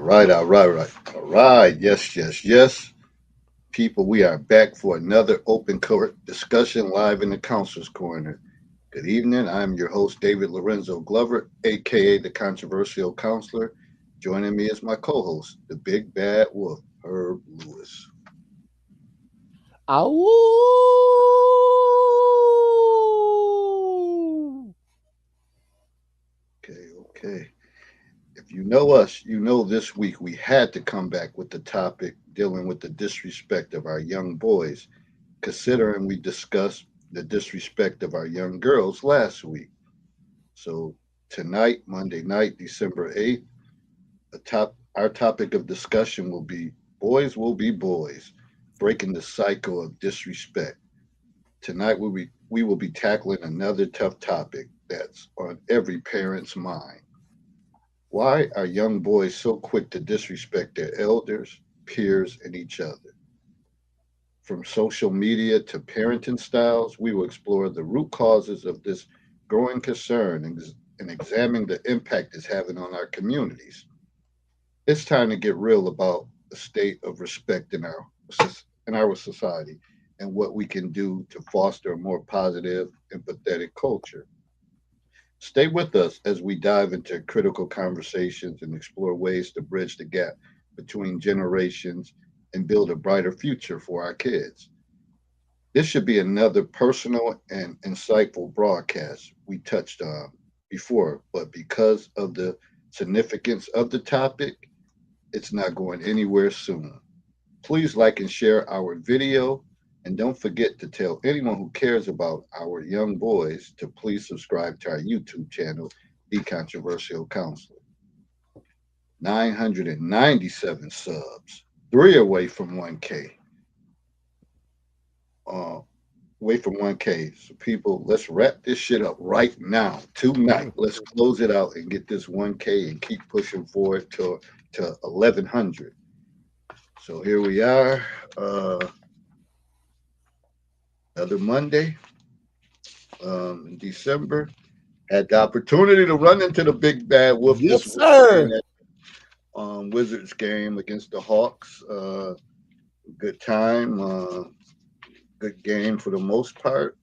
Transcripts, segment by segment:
All right. Yes. People, we are back for another open court discussion live in the Counselor's Corner. Good evening. I'm your host, David Lorenzo Glover, aka the Controversial Counselor. Joining me is my co host, the Big Bad Wolf, Herb Lewis. Ow! Okay. If you know us, you know this week we had to come back with the topic dealing with the disrespect of our young boys, considering we discussed the disrespect of our young girls last week. So tonight, Monday night, December 8th, our topic of discussion will be boys, breaking the cycle of disrespect. Tonight we will be tackling another tough topic that's on every parent's mind. Why are young boys so quick to disrespect their elders, peers, and each other? From social media to parenting styles, we will explore the root causes of this growing concern and examine the impact it's having on our communities. It's time to get real about the state of respect in our society and what we can do to foster a more positive, empathetic culture. Stay with us as we dive into critical conversations and explore ways to bridge the gap between generations and build a brighter future for our kids. This should be another personal and insightful broadcast we touched on before, but because of the significance of the topic, it's not going anywhere soon. Please like and share our video, and don't forget to tell anyone who cares about our young boys to please subscribe to our YouTube channel, The Controversial Counselor. 997 subs, three uh, away from 1K. So, people, let's wrap this shit up right now, tonight. Let's close it out and get this 1K and keep pushing forward to 1100. So, here we are. Another Monday in December. Had the opportunity to run into the big bad wolf this Yes, weekend sir. at Wizards game against the Hawks. Good time, good game for the most part.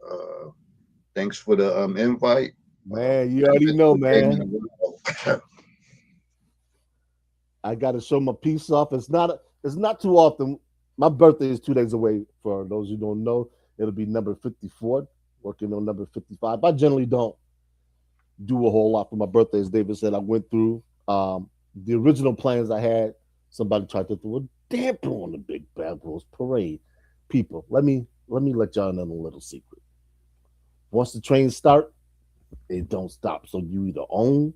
Thanks for the invite. Man, you already know, Uneventful game man. in the world. I got to show my piece off. It's not too often. My birthday is 2 days away. For those who don't know, it'll be number 54. Working on number 55. I generally don't do a whole lot for my birthday. As David said, I went through the original plans I had. Somebody tried to throw a damper on the Big Bad Wolves parade. People, let y'all know a little secret. Once the trains start, it don't stop. So you either own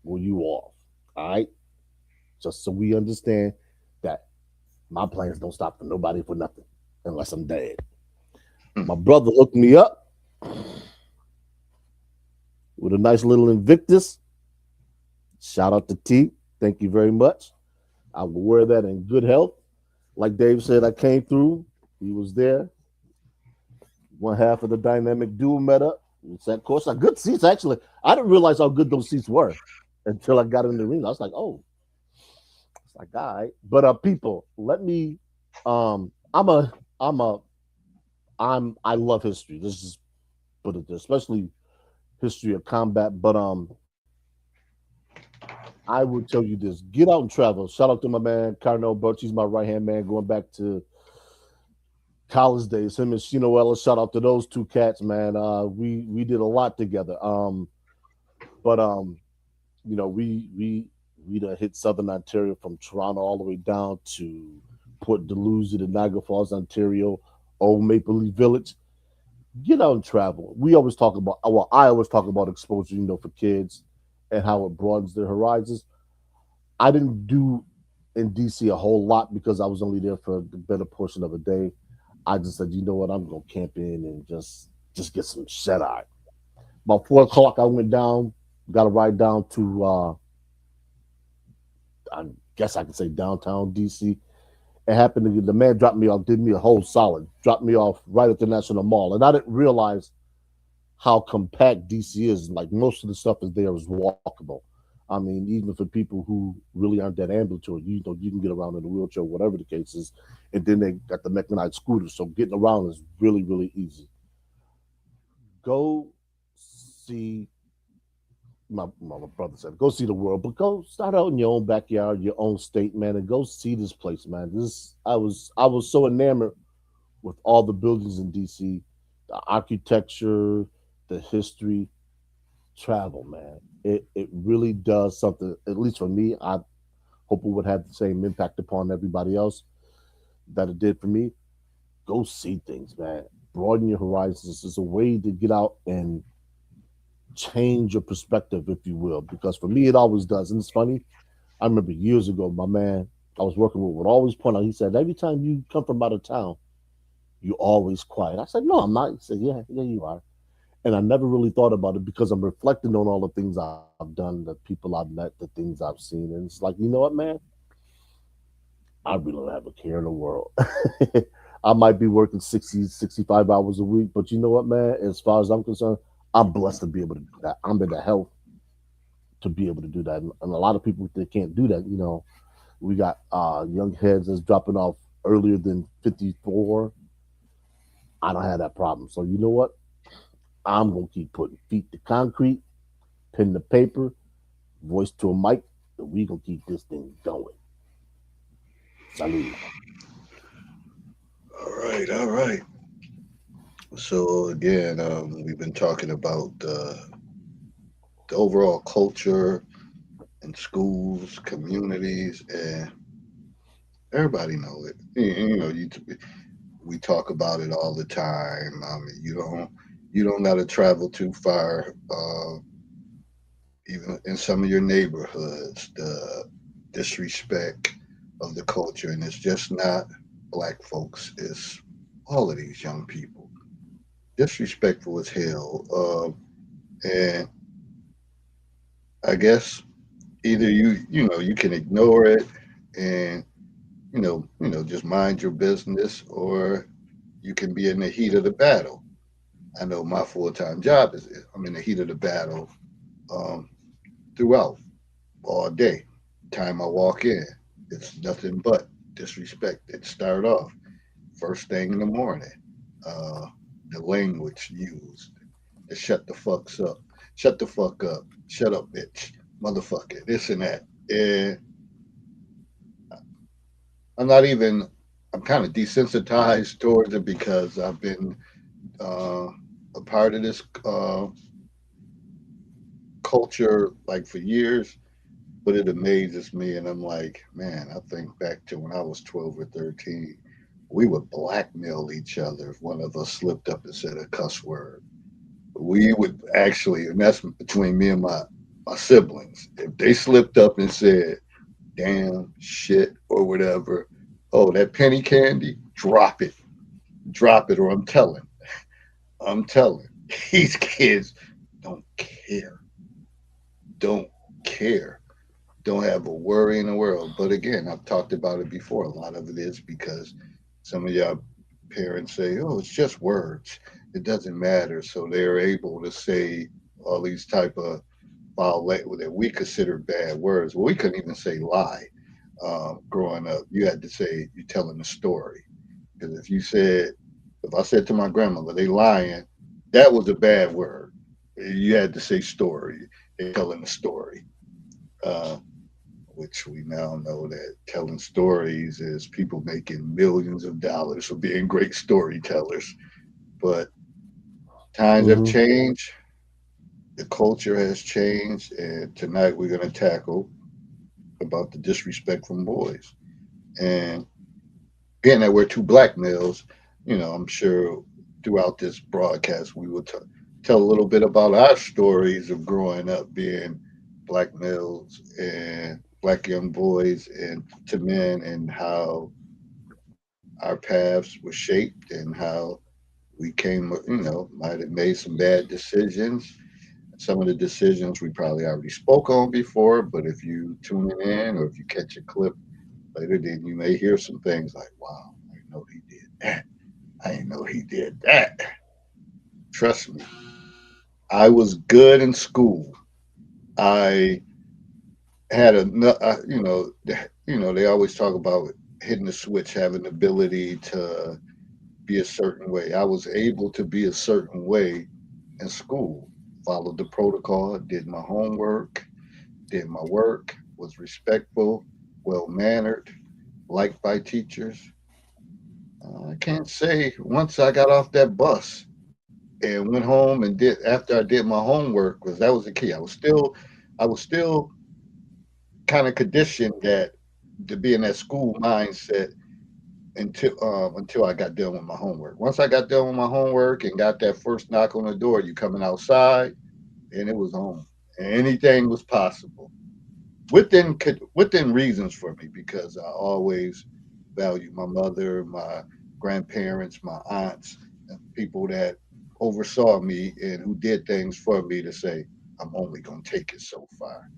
or you off. All right. Just so we understand that my plans don't stop for nobody for nothing unless I'm dead. My brother hooked me up with a nice little Invictus. Shout out to T. Thank you very much. I will wear that in good health. Like Dave said, I came through. He was there. One half of the dynamic duo met up. We sat course. Good seats, actually. I didn't realize how good those seats were until I got in the arena. I was like, oh, it's like, all right. But people, let me I'm a I'm a I love history. This is put it there, especially history of combat. But I would tell you this: get out and travel. Shout out to my man Carnell Burch. He's my right hand man, going back to college days. Him and Shino Ellis. Shout out to those two cats, man. We did a lot together. But we done hit Southern Ontario from Toronto all the way down to Port Dalhousie to Niagara Falls, Ontario, Old Maple Leaf Village. Get out and travel. We always talk about, well, I always talk about exposure, for kids and how it broadens their horizons. I didn't do in DC a whole lot because I was only there for the better portion of a day. I just said, you know what, I'm gonna camp in and just get some shut eye. About 4 o'clock, I went down, got a ride down to I guess I could say downtown DC. It happened to the man dropped me off, did me a whole solid, dropped me off right at the National Mall, and I didn't realize how compact DC is. Like most of the stuff is there is walkable. I mean, even for people who really aren't that ambulatory, you can get around in a wheelchair, whatever the case is. And then they got the mechanized scooters, so getting around is really, really easy. Go see my brother said, go see the world, but go start out in your own backyard, your own state, man, and go see this place, man. This I was so enamored with all the buildings in DC, the architecture, the history, travel, man. It really does something. At least for me, I hope it would have the same impact upon everybody else that it did for me. Go see things, man. Broaden your horizons. It's a way to get out and change your perspective, if you will. Because for me, it always does. And it's funny. I remember years ago, my man I was working with would always point out. He said, "Every time you come from out of town, you always quiet." I said, "No, I'm not." He said, "Yeah, yeah, you are." And I never really thought about it because I'm reflecting on all the things I've done, the people I've met, the things I've seen. And it's like, you know what, man? I really don't have a care in the world. I might be working 60, 65 hours a week, but you know what, man? As far as I'm concerned, I'm blessed to be able to do that. I'm in the health to be able to do that. And a lot of people, they can't do that. We got young heads that's dropping off earlier than 54. I don't have that problem. So you know what? I'm going to keep putting feet to concrete, pen to paper, voice to a mic, and we going to keep this thing going. Salute. All right, all right. So again, we've been talking about the overall culture in schools, communities, and everybody know it. We talk about it all the time. You don't got to travel too far. Even in some of your neighborhoods, the disrespect of the culture, and it's just not black folks. It's all of these young people disrespectful as hell. And I guess either you can ignore it and just mind your business, or you can be in the heat of the battle. I know my full-time job is I'm in the heat of the battle um, throughout all day. Time I walk in, it's nothing but disrespect. It start off first thing in the morning. Uh, the language used, the shut the fucks up, shut the fuck up, shut up, bitch, motherfucker, this and that. And I'm not even. I'm kind of desensitized towards it because I've been uh, a part of this culture like for years. But it amazes me, and I'm like, man, I think back to when I was 12 or 13. We would blackmail each other if one of us slipped up and said a cuss word. We would actually, and that's between me and my siblings. If they slipped up and said damn, shit, or whatever, oh, that penny candy, drop it, or I'm telling. These kids don't care, don't care, don't have a worry in the world. But again, I've talked about it before. A lot of it is because some of y'all parents say, "Oh, it's just words. It doesn't matter." So they're able to say all these type of foul that we consider bad words. Well, we couldn't even say lie. Growing up, you had to say you're telling a story. Because if I said to my grandmother, they lying, that was a bad word. You had to say story. They telling a story, uh, which we now know that telling stories is people making millions of dollars for being great storytellers. But times have Mm-hmm. changed. The culture has changed, and tonight we're going to tackle about the disrespect from boys. And being that we're two black males, I'm sure throughout this broadcast we will tell a little bit about our stories of growing up being black males and black young boys and to men, and how our paths were shaped and how we came, might have made some bad decisions. Some of the decisions we probably already spoke on before, but if you tune in or if you catch a clip later, then you may hear some things like, wow, I didn't know he did that. I didn't know he did that. Trust me, I was good in school. I had a, they always talk about hitting the switch, having the ability to be a certain way. I was able to be a certain way in school, followed the protocol, did my homework, did my work, was respectful, well mannered, liked by teachers. I can't say once I got off that bus and went home and did after I did my homework, because that was the key. I was still kind of conditioned that to be in that school mindset until I got done with my homework. Once I got done with my homework and got that first knock on the door, you coming outside, and it was home. And anything was possible within reasons for me, because I always value my mother, my grandparents, my aunts, and people that oversaw me and who did things for me to say I'm only gonna take it so far.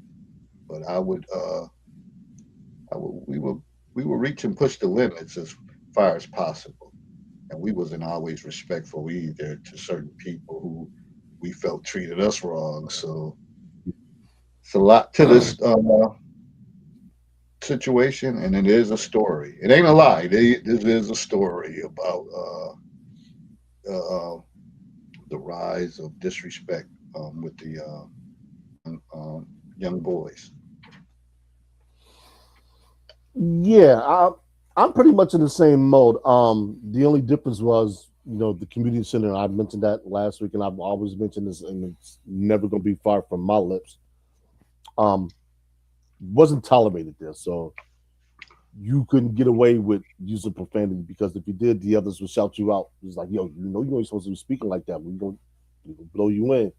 But I would we would reach and push the limits as far as possible, and we wasn't always respectful either to certain people who we felt treated us wrong. So it's a lot to this situation, and it is a story. It ain't a lie. This is a story about uh, the rise of disrespect with the young boys. Yeah, I'm pretty much in the same mode. The only difference was, the community center. I mentioned that last week, and I've always mentioned this, and it's never going to be far from my lips. Um, wasn't tolerated there, so you couldn't get away with using profanity because if you did, the others would shout you out. It's like, yo, you ain't supposed to be speaking like that. We gonna blow you in.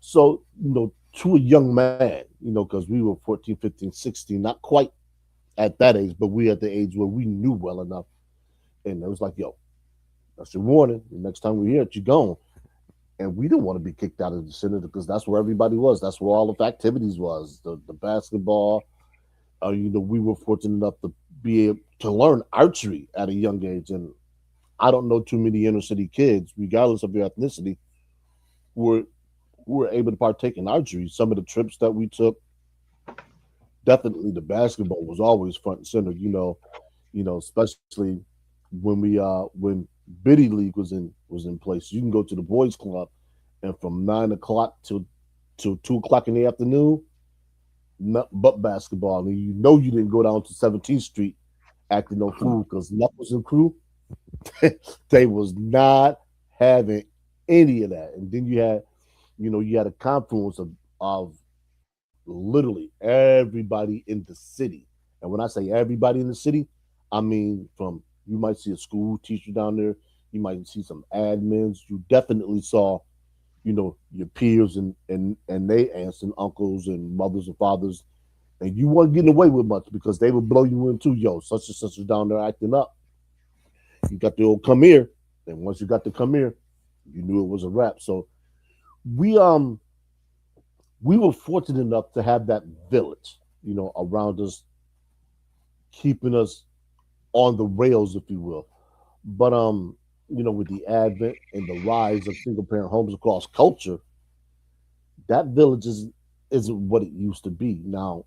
So, to a young man, because we were 14, 15, 16, not quite at that age, but we at the age where we knew well enough. And it was like, yo, that's your warning. The next time we hear it, you're gone. And we didn't want to be kicked out of the center because that's where everybody was. That's where all the activities was. The basketball. We were fortunate enough to be able to learn archery at a young age. And I don't know too many inner city kids, regardless of their ethnicity, who were able to partake in archery. Some of the trips that we took, definitely the basketball was always front and center. Especially when Biddy League was in place. You can go to the boys club, and from 9 o'clock till 2 o'clock in the afternoon, not but basketball. And you didn't go down to 17th Street acting no fool because Knuckles and crew, they was not having any of that. And then you had a confluence of literally everybody in the city. And when I say everybody in the city, I mean from you might see a school teacher down there, you might see some admins. You definitely saw, your peers and they aunts and uncles and mothers and fathers, and you weren't getting away with much because they would blow you in too. Yo, such and such is down there acting up. You got the old come here, and once you got to come here, you knew it was a wrap. So we we were fortunate enough to have that village, around us, keeping us on the rails, if you will. But with the advent and the rise of single parent homes across culture, that village isn't what it used to be. Now,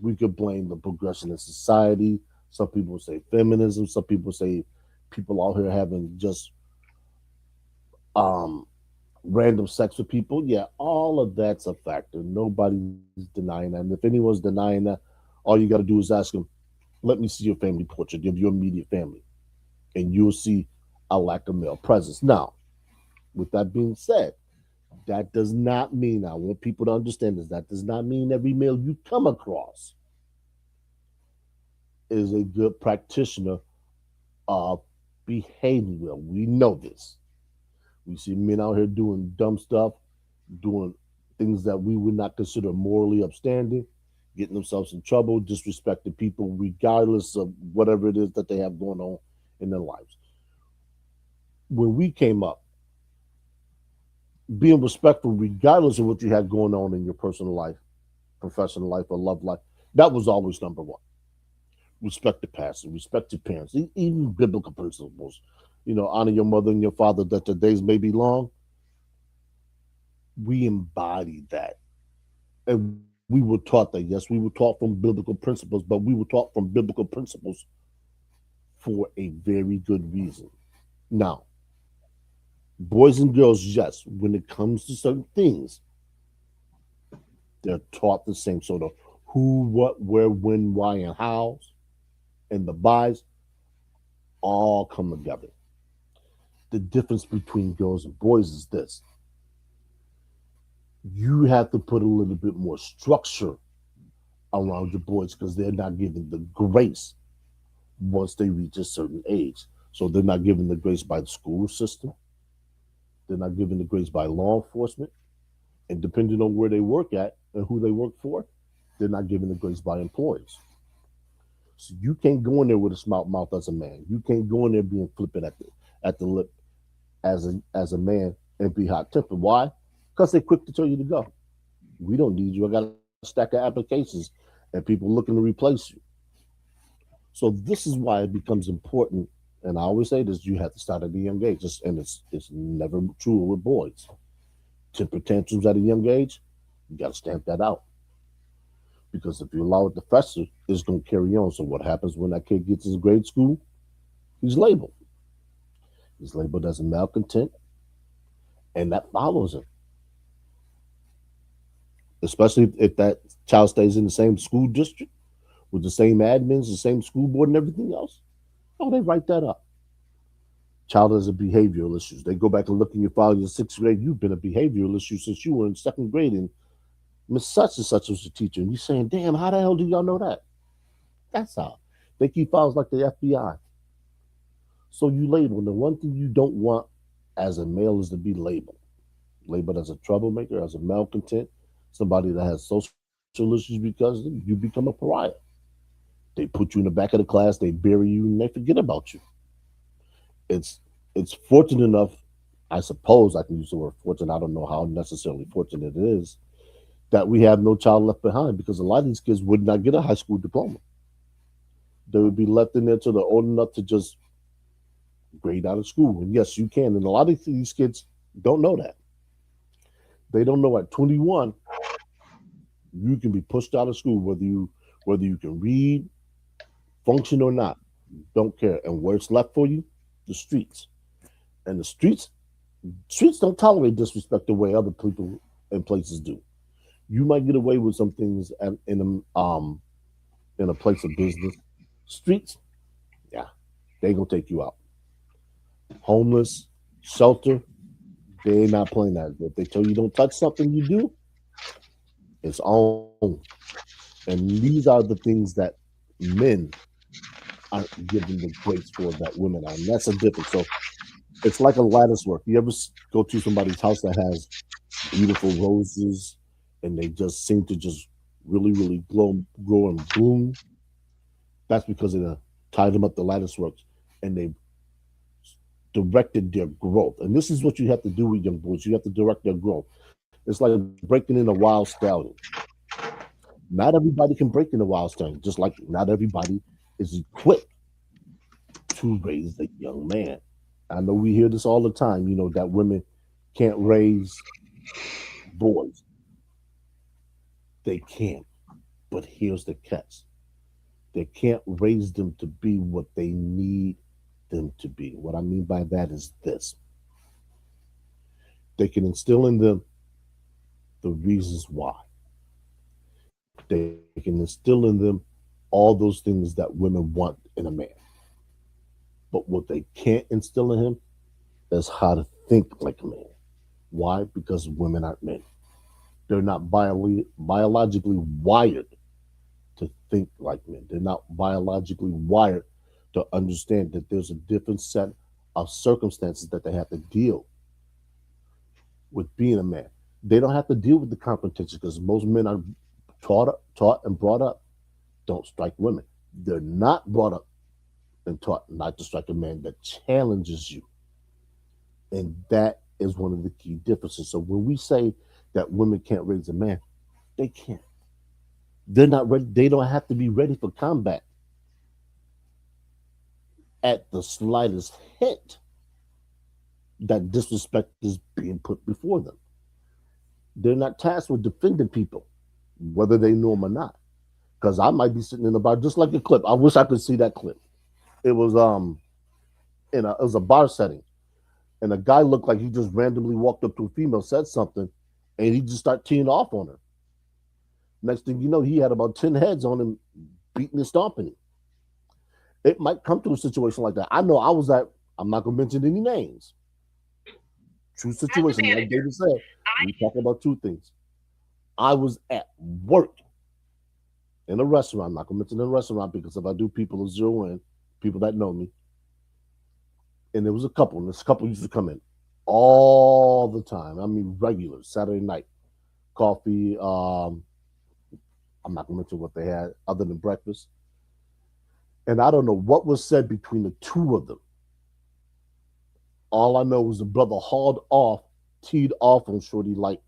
we could blame the progression in society. Some people say feminism. Some people say people out here having just um random sex with people. Yeah, all of that's a factor. Nobody's denying that. And if anyone's denying that, all you got to do is ask them, let me see your family portrait of your immediate family, and you'll see a lack of male presence. Now, with that being said, that does not mean, I want people to understand this, that does not mean every male you come across is a good practitioner of behaving well. We know this. We see men out here doing dumb stuff, doing things that we would not consider morally upstanding, getting themselves in trouble, disrespecting people, regardless of whatever it is that they have going on in their lives. When we came up, being respectful, regardless of what you had going on in your personal life, professional life, or love life, that was always number one. Respect the pastor, respect your parents, even biblical principles. Honor your mother and your father that their days may be long. We embody that. And we were taught that. Yes, we were taught from biblical principles, but we were taught from biblical principles for a very good reason. Now, boys and girls, yes, when it comes to certain things, they're taught the same. So the who, what, where, when, why, and how, and the buys all come together. The difference between girls and boys is this: you have to put a little bit more structure around your boys because they're not given the grace once they reach a certain age. So they're not given the grace by the school system. They're not given the grace by law enforcement. And depending on where they work at and who they work for, they're not given the grace by employers. So you can't go in there with a smart mouth as a man. You can't go in there being flippant at the lip as a man and be hot tempered. Why? Because they're quick to tell you to go. We don't need you. I got a stack of applications and people looking to replace you. So this is why it becomes important. And I always say this: you have to start at a young age. And it's never true with boys. Temper tantrums at a young age, you got to stamp that out. Because if you allow it to fester, it's going to carry on. So what happens when that kid gets his grade school? He's labeled. He's labeled as a malcontent, and that follows him. Especially if that child stays in the same school district with the same admins, the same school board, and everything else. Oh, they write that up. Child has a behavioral issues. They go back and look in your file. Your sixth grade, you've been a behavioral issue since you were in second grade, and Miss Such and Such was the teacher. And you're saying, "Damn, how the hell do y'all know that?" That's how they keep files like the FBI. So you label. And the one thing you don't want as a male is to be labeled as a troublemaker, as a malcontent, somebody that has social issues because you become a pariah. They put you in the back of the class, they bury you, and they forget about you. It's it's fortunate enough, I suppose I can use the word fortunate. I don't know how necessarily fortunate it is that we have no child left behind because a lot of these kids would not get a high school diploma. They would be left in there till they're old enough to just grade out of school. And yes, you can. And a lot of these kids don't know that. They don't know at 21 you can be pushed out of school whether you can read, function or not. Don't care. And where it's left for you, the streets. And the streets don't tolerate disrespect the way other people and places do. You might get away with some things in a place of business. Streets, yeah, they gonna take you out. Homeless, shelter, they not playing that. If they tell you don't touch something you do, it's on. And these are the things that men aren't given the grace for that women are. And that's a difference. So it's like a lattice work. You ever go to somebody's house that has beautiful roses and they just seem to just really, really grow and bloom? That's because they tied them up the lattice works and they directed their growth. And this is what you have to do with young boys. You have to direct their growth. It's like breaking in a wild stallion. Not everybody can break in a wild stallion, just like not everybody is equipped to raise a young man. I know we hear this all the time, that women can't raise boys. They can. But here's the catch: they can't raise them to be what they need them to be. What I mean by that is this: they can instill in them the reasons why. They can instill in them all those things that women want in a man. But what they can't instill in him is how to think like a man. Why? Because women aren't men. They're not biologically wired to think like men. They're not biologically wired to understand that there's a different set of circumstances that they have to deal with being a man. They don't have to deal with the competition because most men are taught and brought up don't strike women. They're not brought up and taught not to strike a man that challenges you. And that is one of the key differences. So when we say that women can't raise a man, they can't. They're not ready. They don't have to be ready for combat at the slightest hint that disrespect is being put before them. They're not tasked with defending people. whether they knew him or not. Because I might be sitting in the bar just like a clip. I wish I could see that clip. It was it was a bar setting, and a guy looked like he just randomly walked up to a female, said something, and he just started teeing off on her. Next thing you know, he had about 10 heads on him, beating and stomping him. It might come to a situation like that. I know I was at, I'm not going to mention any names. True situation. Like David said, we talk about two things. I was at work in a restaurant. I'm not going to mention the restaurant because if I do, people will zero in, people that know me. And there was a couple, and this couple used to come in all the time. I mean, regular, Saturday night, coffee. I'm not going to mention what they had other than breakfast. And I don't know what was said between the two of them. All I know was the brother hauled off, teed off on Shorty like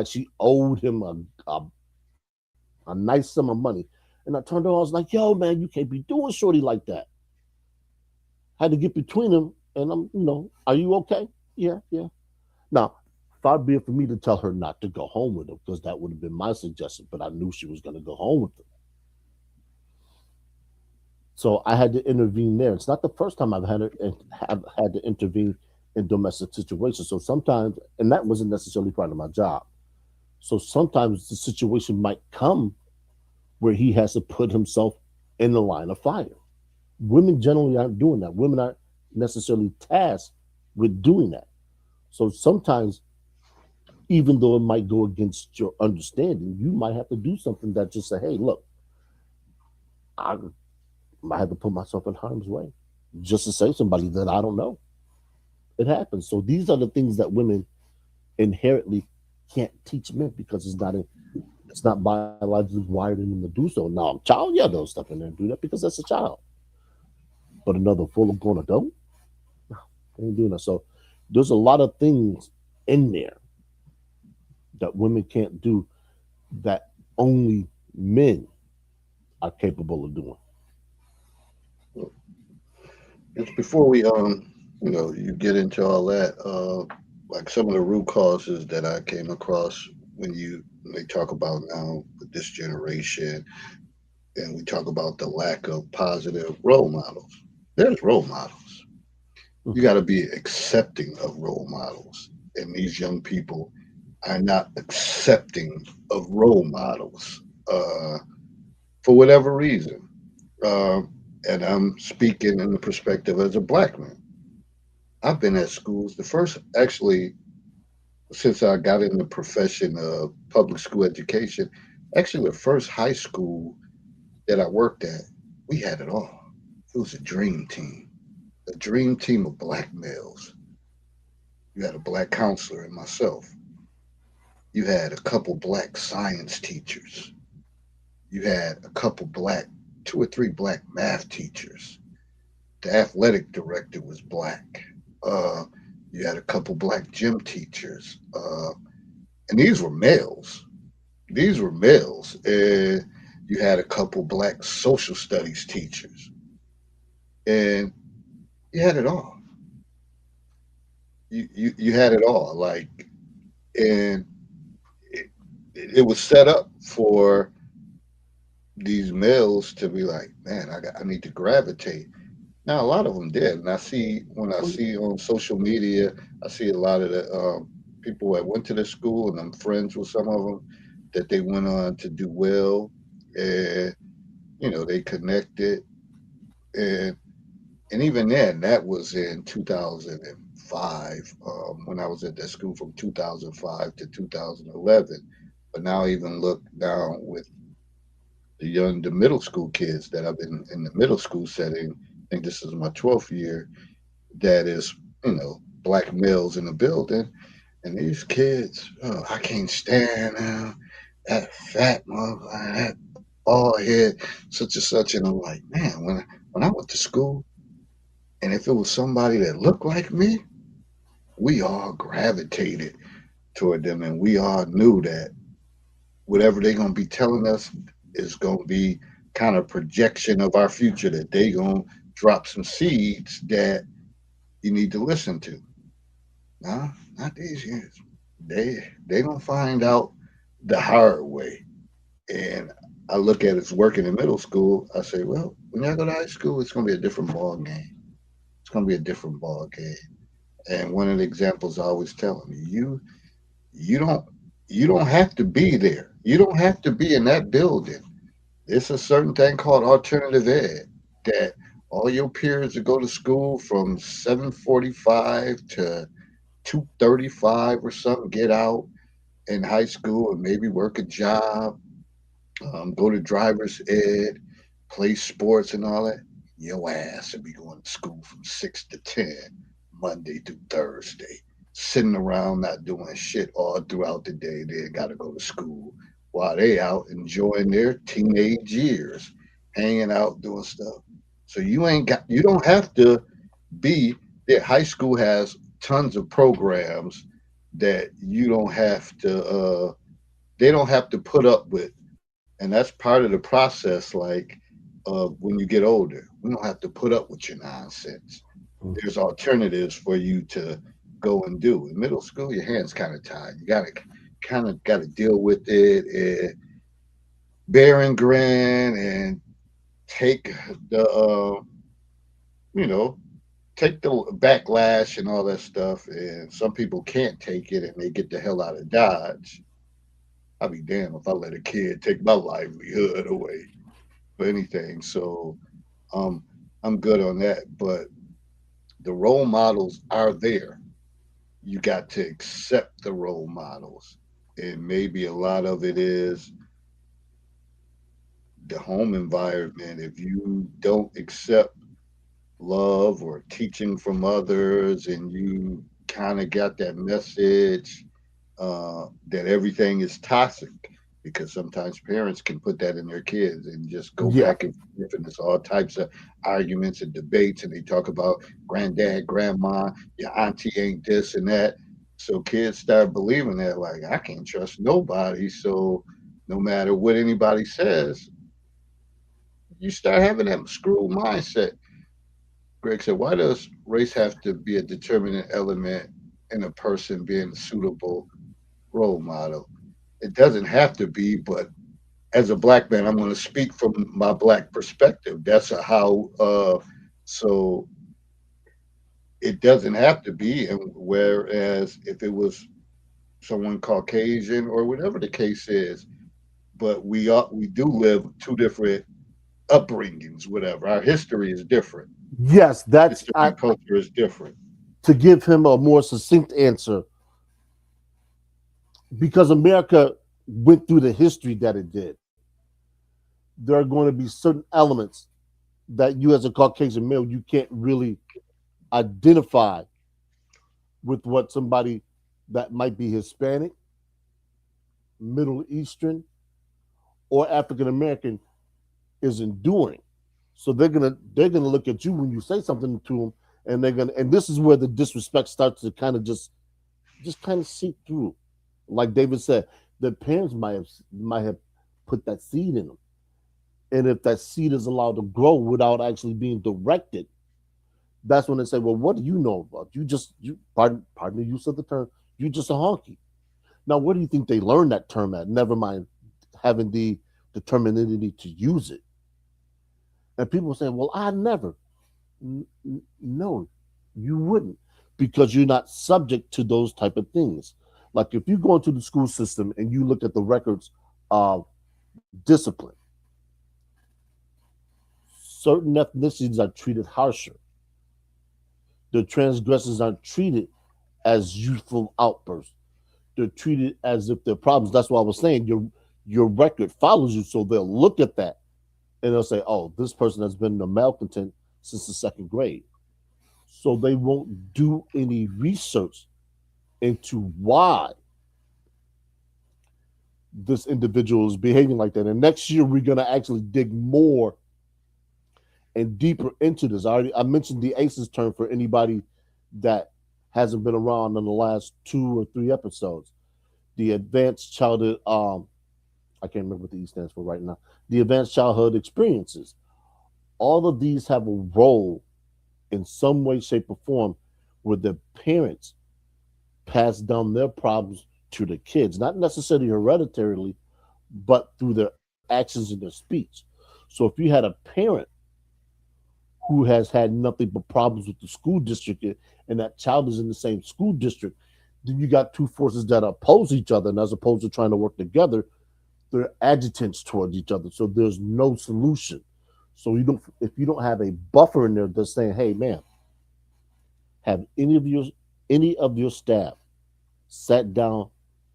she owed him a nice sum of money. And I turned around, I was like, yo, man, you can't be doing Shorty like that. Had to get between them, and are you okay? Yeah, yeah. Now, far be it for me to tell her not to go home with him, because that would have been my suggestion, but I knew she was going to go home with him. So I had to intervene there. It's not the first time have had to intervene in domestic situations. So sometimes, and that wasn't necessarily part of my job. So sometimes the situation might come where he has to put himself in the line of fire. Women generally aren't doing that. Women aren't necessarily tasked with doing that. So sometimes, even though it might go against your understanding, you might have to do something that just say, hey, look, I have to put myself in harm's way just to save somebody that I don't know. It happens. So these are the things that women inherently can't teach men because it's not biologically wired in them to do so. Now, a child, yeah, they'll step in there and do that because that's a child. But another full grown adult, they ain't doing that. So there's a lot of things in there that women can't do that only men are capable of doing. Just before we you get into all that, like some of the root causes that I came across when they talk about now with this generation, and we talk about the lack of positive role models. There's role models. You got to be accepting of role models, and these young people are not accepting of role models for whatever reason. Uh, and I'm speaking in the perspective as a black man. I've been at schools. The first, actually, since I got in the profession of public school education, actually, the first high school that I worked at, we had it all. It was a dream team of black males. You had a black counselor and myself. You had a couple black science teachers. You had a couple black, two or three black math teachers. The athletic director was black. Uh, you had a couple black gym teachers, and these were males. These were males, and you had a couple black social studies teachers, and you had it all. You had it all. Like, and it, it was set up for these males to be like, man, I need to gravitate. Now, a lot of them did, and I see on social media, I see a lot of the people that went to the school, and I'm friends with some of them that they went on to do well, and they connected, and even then, that was in 2005 when I was at that school from 2005 to 2011. But now, even look now with the middle school kids that I've been in the middle school setting. I think this is my 12th year that is, black males in the building. And these kids, oh, I can't stand them. That fat motherfucker, that bald head, such and such. And I'm like, man, when I went to school, and if it was somebody that looked like me, we all gravitated toward them. And we all knew that whatever they're going to be telling us is going to be kind of projection of our future, that they going to drop some seeds that you need to listen to. No, not these kids. They gonna find out the hard way. And I look at it's working in middle school. I say, well, when y'all go to high school, it's going to be a different ball game. It's going to be a different ball game. And one of the examples I always tell them, you don't you don't have to be there. You don't have to be in that building. It's a certain thing called alternative ed that all your peers that go to school from 7:45 to 2:35 or something get out in high school and maybe work a job, go to driver's ed, play sports and all that. Your ass will be going to school from 6 to 10, Monday through Thursday, sitting around not doing shit all throughout the day. They got to go to school while they out enjoying their teenage years, hanging out, doing stuff. So you don't have to be there. High school has tons of programs that you don't have to, they don't have to put up with, and that's part of the process. Like when you get older, we don't have to put up with your nonsense. There's alternatives for you to go and do. In middle school, your hands kind of tied. You got to deal with it and bear and grin and take the you know take the backlash and all that stuff. And some people can't take it and they get the hell out of Dodge. I'll be damned if I let a kid take my livelihood away for anything. So um, I'm good on that. But the role models are there. You got to accept the role models. And maybe a lot of it is the home environment. If you don't accept love or teaching from others and you kind of got that message that everything is toxic, because sometimes parents can put that in their kids and just go Yeah. back and forth, and there's all types of arguments and debates, and they talk about granddad, grandma, your auntie ain't this and that. So kids start believing that, like, I can't trust nobody. So no matter what anybody says, you start having that screw mindset. Greg said, why does race have to be a determinant element in a person being a suitable role model? It doesn't have to be, but as a black man, I'm going to speak from my black perspective. That's how. So it doesn't have to be. And whereas if it was someone Caucasian or whatever the case is, but we do live two different upbringings. Whatever our history is different. Yes, that's History and culture is different. to give him a more succinct answer because America went through the history that it did. There are going to be certain elements that you, as a Caucasian male, you can't really identify with what somebody that might be Hispanic, Middle Eastern, or African American is enduring. So they're gonna look at you when you say something to them, and this is where the disrespect starts to kind of just kind of seep through. Like David said, the parents might have put that seed in them, and if that seed is allowed to grow without actually being directed, that's when they say, "Well, what do you know about you? Pardon the use of the term. You just a honky." Now, where do you think they learned that term at? Never mind having the determination to use it. And people say, "Well, I never." No, you wouldn't, because you're not subject to those type of things. Like if you go into the school system and you look at the records of discipline, certain ethnicities are treated harsher. The transgressors are treated as youthful outbursts. They're treated as if they're problems. That's why I was saying your record follows you, so they'll look at that and they'll say, "Oh, this person has been a malcontent since the second grade." So they won't do any research into why this individual is behaving like that. And next year we're gonna actually dig more and deeper into this. I mentioned the ACEs term for anybody that hasn't been around in the last 2 or 3 episodes. The advanced childhood, I can't remember what the E stands for right now. The advanced childhood experiences. All of these have a role in some way, shape, or form where the parents pass down their problems to the kids, not necessarily hereditarily, but through their actions and their speech. So if you had a parent who has had nothing but problems with the school district and that child is in the same school district, then you got two forces that oppose each other, and as opposed to trying to work together, they're adjutants towards each other. So there's no solution. So you don't if you don't have a buffer in there that's saying, hey man, have any of your staff sat down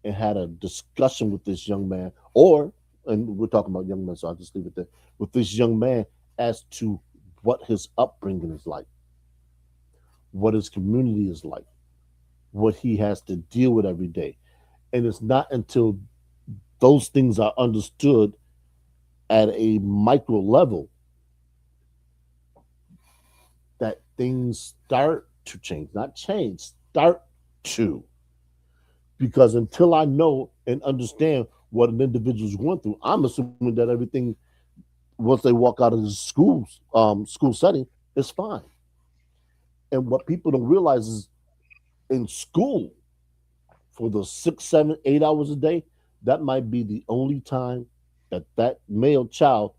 and had a discussion with this young man, or and we're talking about young men, so I'll just leave it there, with this young man as to what his upbringing is like, what his community is like, what he has to deal with every day. And it's not until those things are understood at a micro level that things start to change, not change, start to. Because until I know and understand what an individual's going through, I'm assuming that everything once they walk out of the school setting is fine. And what people don't realize is in school for the 6, 7, 8 hours a day, that might be the only time that that male child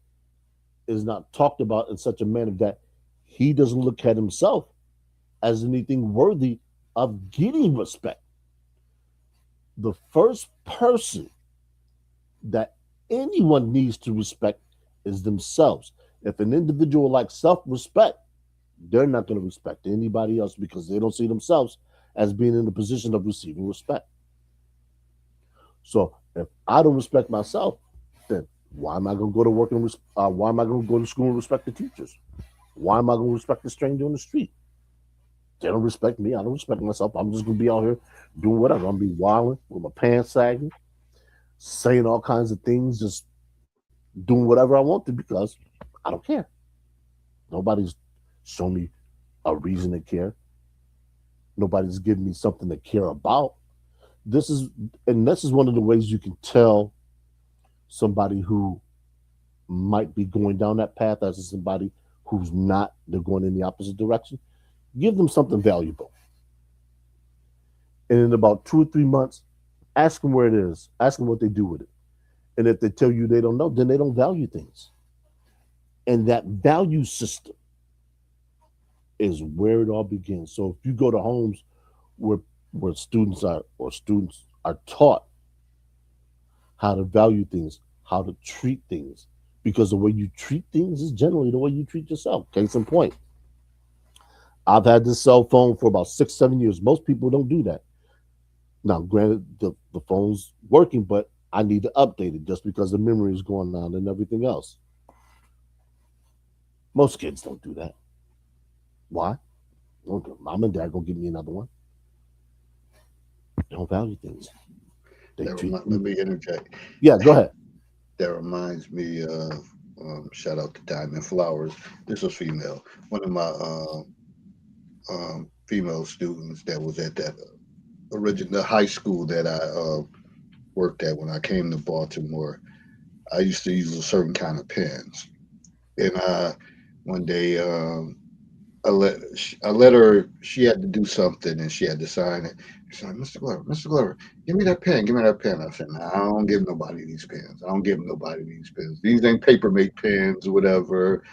is not talked about in such a manner that he doesn't look at himself as anything worthy of getting respect. The first person that anyone needs to respect is themselves. If an individual lacks self respect, they're not going to respect anybody else because they don't see themselves as being in the position of receiving respect. So if I don't respect myself, then why am I going to go to work and why am I going to go to school and respect the teachers? Why am I going to respect the stranger on the street? They don't respect me. I don't respect myself. I'm just going to be out here doing whatever. I'm going to be wilding with my pants sagging, saying all kinds of things, just doing whatever I want to because I don't care. Nobody's shown me a reason to care. Nobody's giving me something to care about. This is this is one of the ways you can tell somebody who might be going down that path as somebody who's not. They're going in the opposite direction. Give them something valuable, and in about 2 or 3 months, ask them where it is. Ask them what they do with it. And if they tell you they don't know, then they don't value things. And that value system is where it all begins. So if you go to homes where students are taught how to value things, how to treat things, because the way you treat things is generally the way you treat yourself. Case in point, I've had this cell phone for about 6, 7 years. Most people don't do that. Now, granted, the phone's working, but I need to update it just because the memory is going on and everything else. Most kids don't do that. Why? Okay, mom and dad gonna give me another one. They don't value things. They treat. Let me interject. Yeah, go ahead. That reminds me of shout out to Diamond Flowers. This was female. One of my female students that was at that original high school that I worked at when I came to Baltimore. I used to use a certain kind of pens, and one day I let her. She had to do something, and she had to sign it. She's like, Mr. Glover, give me that pen. Give me that pen. I said, nah, I don't give nobody these pens. I don't give nobody these pens. These ain't papermate pens or whatever.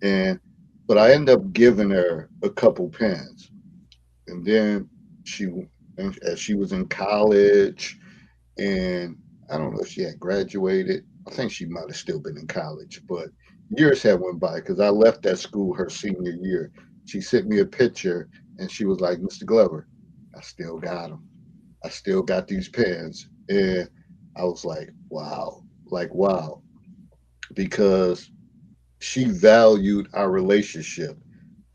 And but I ended up giving her a couple pens, and then she, as she was in college, and I don't know if she had graduated. I think she might have still been in college, but years had went by because I left that school her senior year. She sent me a picture and she was like, Mr. Glover, I still got them. I still got these pens. And I was like, wow, because she valued our relationship.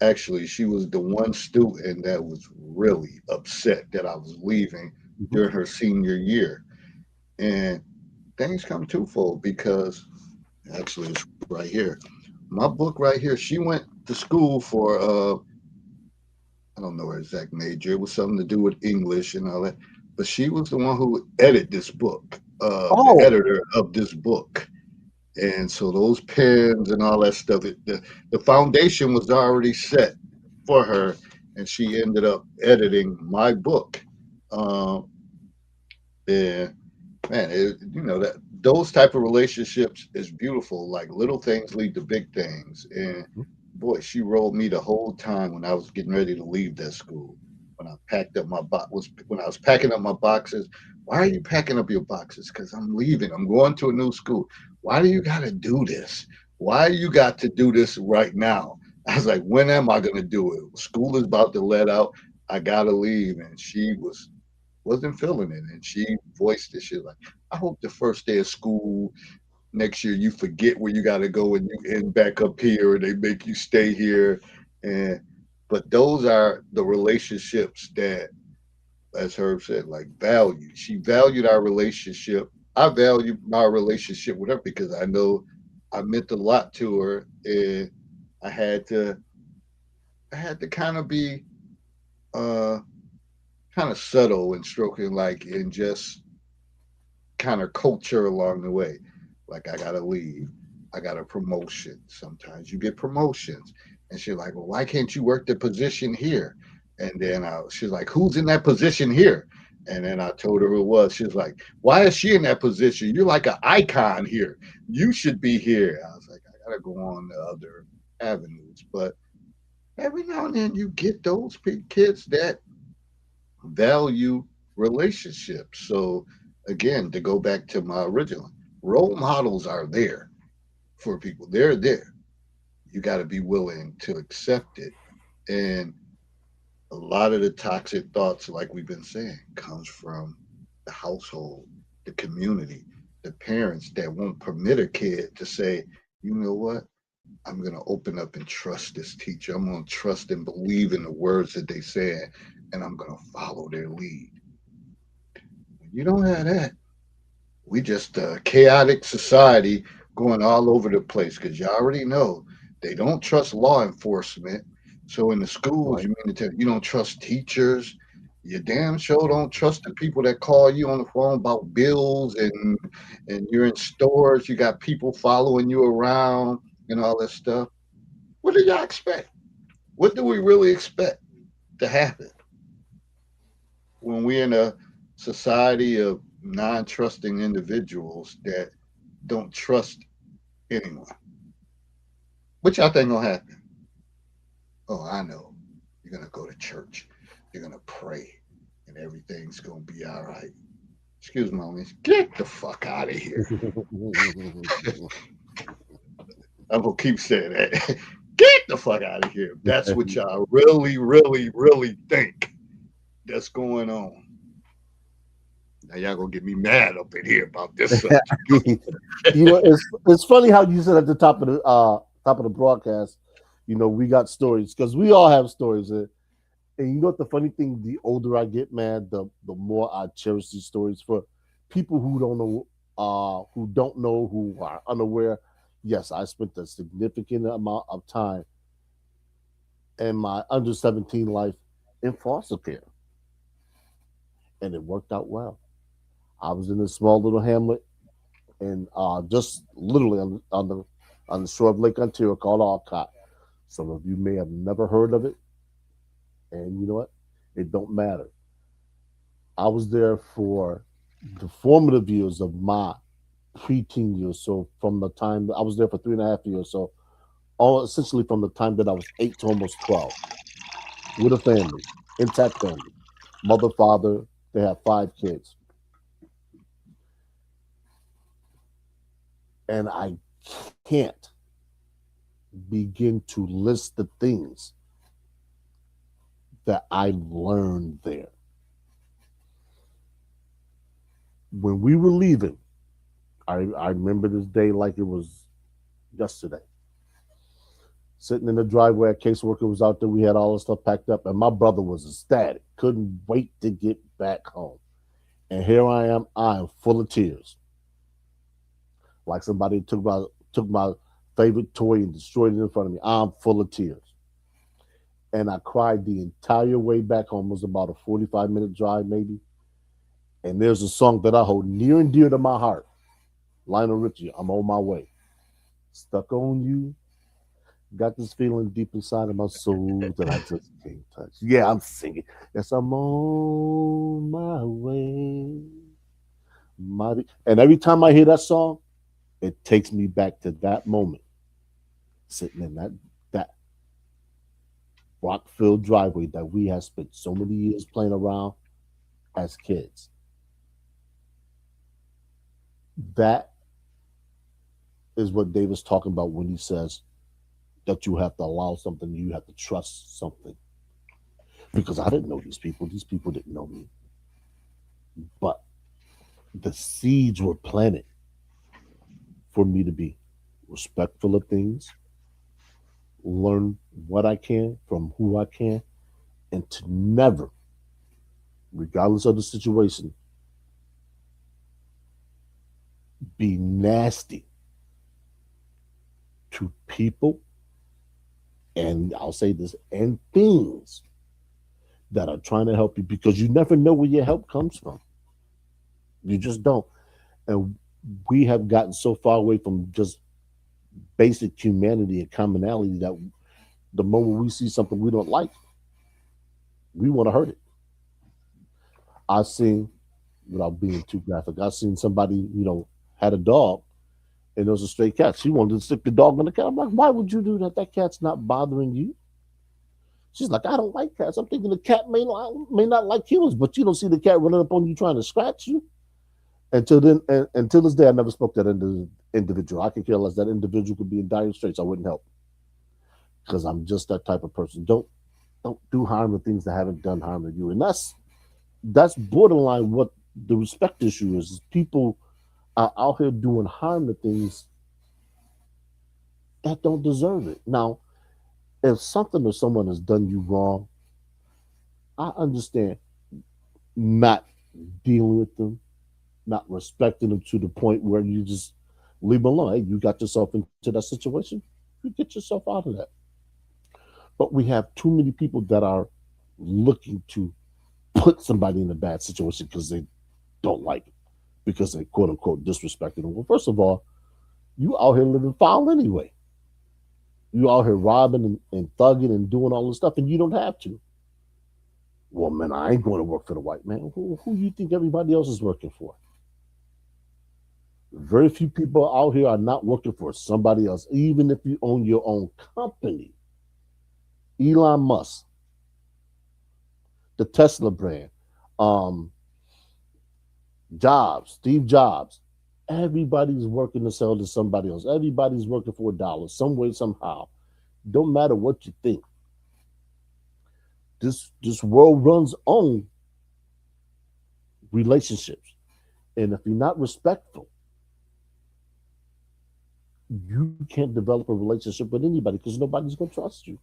Actually, she was the one student that was really upset that I was leaving Mhm. during her senior year. And things come twofold because actually it's right here. My book right here. She went to school for I don't know her exact major. It was something to do with English and all that. But she was the one who edited this book, the Oh, editor of this book. And so those pens and all that stuff, the foundation was already set for her, and she ended up editing my book. Um, and man, that those type of relationships is beautiful. Like little things lead to big things. And boy, she rolled me the whole time when I was getting ready to leave that school. When I packed up my when I was packing up my boxes. Why are you packing up your boxes? Because I'm leaving. I'm going to a new school. Why do you got to do this? Why you got to do this right now? I was like, when am I going to do it? School is about to let out. I got to leave. And she wasn't feeling it. And she voiced it. She was like, I hope the first day of school next year you forget where you got to go and you end back up here. They make you stay here. And but those are the relationships that, as Herb said, like value. She valued our relationship. I value my relationship with her because I know I meant a lot to her, and I had to I had to kind of be uh kind of subtle and stroking like and just kind of culture along the way. Like I gotta leave. I got a promotion. Sometimes you get promotions. And she's like, well, why can't you work the position here? And then she's like, who's in that position here? And then I told her who it was. She was like, why is she in that position? You're like an icon here. You should be here. I was like, I gotta go on the other avenues. But every now and then you get those kids that value relationships. So again, to go back to my original, role models are there for people. They're there. You got to be willing to accept it. And a lot of the toxic thoughts, like we've been saying, comes from the household, the community, the parents that won't permit a kid to say, you know what? I'm going to open up and trust this teacher. I'm going to trust and believe in the words that they say, and I'm going to follow their lead. When you don't have that, we just a chaotic society going all over the place because you already know they don't trust law enforcement. So in the schools, Right. you mean to tell you don't trust teachers. You damn sure don't trust the people that call you on the phone about bills and you're in stores. You got people following you around and all that stuff. What do y'all expect? What do we really expect to happen when we're in a society of non-trusting individuals that don't trust anyone? What y'all think gonna happen? Oh, I know. You're gonna go to church. You're gonna pray, and everything's gonna be all right. Excuse me, homies. Get the fuck out of here. I'm gonna keep saying that. Get the fuck out of here. That's what y'all really, really, really think that's going on. Now y'all gonna get me mad up in here about this subject. It's funny how you said at the top of the broadcast, we got stories because we all have stories. And you know what the funny thing? The older I get, man, the more I cherish these stories for people who don't know, who are unaware. Yes, I spent a significant amount of time in my under 17 life in foster care, and it worked out well. I was in a small little hamlet, and just literally on the shore of Lake Ontario called Alcott. Some of you may have never heard of it, and you know what? It don't matter. I was there for the formative years of my preteen years. So from the time I was there for 3.5 years, so all essentially from the time that I was 8 to almost 12, with a family, intact family, mother, father. They have 5 kids, and I can't begin to list the things that I learned there. When we were leaving, I remember this day like it was yesterday. Sitting in the driveway, a caseworker was out there. We had all the stuff packed up, and my brother was ecstatic. Couldn't wait to get back home. And here I am. I am full of tears, like somebody took my favorite toy and destroyed it in front of me. I'm full of tears, and I cried the entire way back home. It was about a 45-minute drive, maybe. And there's a song that I hold near and dear to my heart. Lionel Richie, I'm on my way. Stuck on you. Got this feeling deep inside of my soul that I just can't touch. Yeah, I'm singing. Yes, I'm on my way. Mighty. And every time I hear that song, it takes me back to that moment, sitting in that rock-filled driveway that we have spent so many years playing around as kids. That is what David's talking about when he says that you have to allow something, you have to trust something. Because I didn't know these people didn't know me. But the seeds were planted for me to be respectful of things, learn what I can from who I can, and to never, regardless of the situation, be nasty to people, and I'll say this, and things that are trying to help you, because you never know where your help comes from. You just don't. And we have gotten so far away from just basic humanity and commonality that the moment we see something we don't like, we want to hurt it. I've seen, without being too graphic, I've seen somebody, had a dog and there was a stray cat. She wanted to stick the dog on the cat. I'm like, why would you do that? That cat's not bothering you. She's like, I don't like cats. I'm thinking the cat may not like humans, but you don't see the cat running up on you trying to scratch you. Until then, and until this day, I never spoke to that individual. I could care less. That individual could be in dire straits. I wouldn't help because I'm just that type of person. Don't do harm to things that haven't done harm to you, and that's borderline what the respect issue is. People are out here doing harm to things that don't deserve it. Now, if something or someone has done you wrong, I understand not dealing with them, not respecting them to the point where you just leave them alone. Hey, you got yourself into that situation, you get yourself out of that. But we have too many people that are looking to put somebody in a bad situation because they don't like it, because they quote unquote disrespected them. Well, first of all, you out here living foul anyway. You out here robbing and thugging and doing all this stuff, and you don't have to. Well, man, I ain't going to work for the white man. Who you think everybody else is working for? Very few people out here are not working for somebody else, even if you own your own company. Elon Musk, the Tesla brand, um, Jobs, Steve Jobs. Everybody's working to sell to somebody else. Everybody's working for $1, some way, somehow. Don't matter what you think. This world runs on relationships, and if you're not respectful, you can't develop a relationship with anybody because nobody's gonna trust you.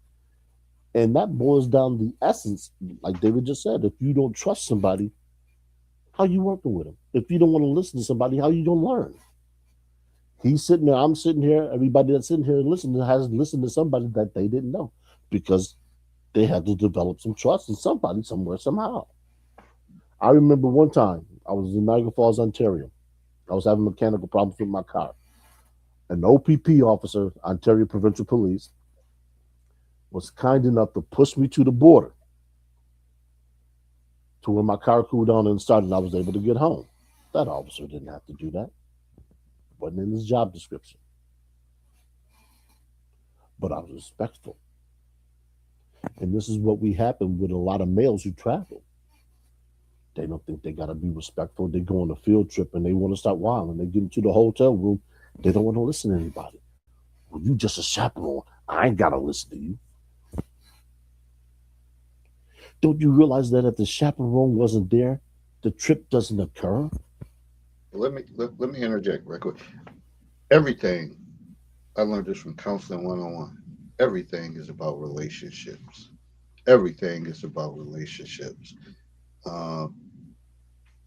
And that boils down the essence, like David just said. If you don't trust somebody, how you working with them? If you don't want to listen to somebody, how you gonna learn? He's sitting there, I'm sitting here, everybody that's sitting here listening has listened to somebody that they didn't know because they had to develop some trust in somebody somewhere, somehow. I remember one time I was in Niagara Falls, Ontario. I was having mechanical problems with my car. An OPP officer, Ontario Provincial Police, was kind enough to push me to the border to where my car cooled down and started and I was able to get home. That officer didn't have to do that. Wasn't in his job description. But I was respectful. And this is what we happen with a lot of males who travel. They don't think they gotta be respectful. They go on a field trip and they want to start wilding. They get into the hotel room. They don't want to listen to anybody. Well, you just a chaperone. I ain't gotta listen to you. Don't you realize that if the chaperone wasn't there, the trip doesn't occur? Let me interject right quick. Everything I learned this from counseling 101. Everything is about relationships. Everything is about relationships. Uh,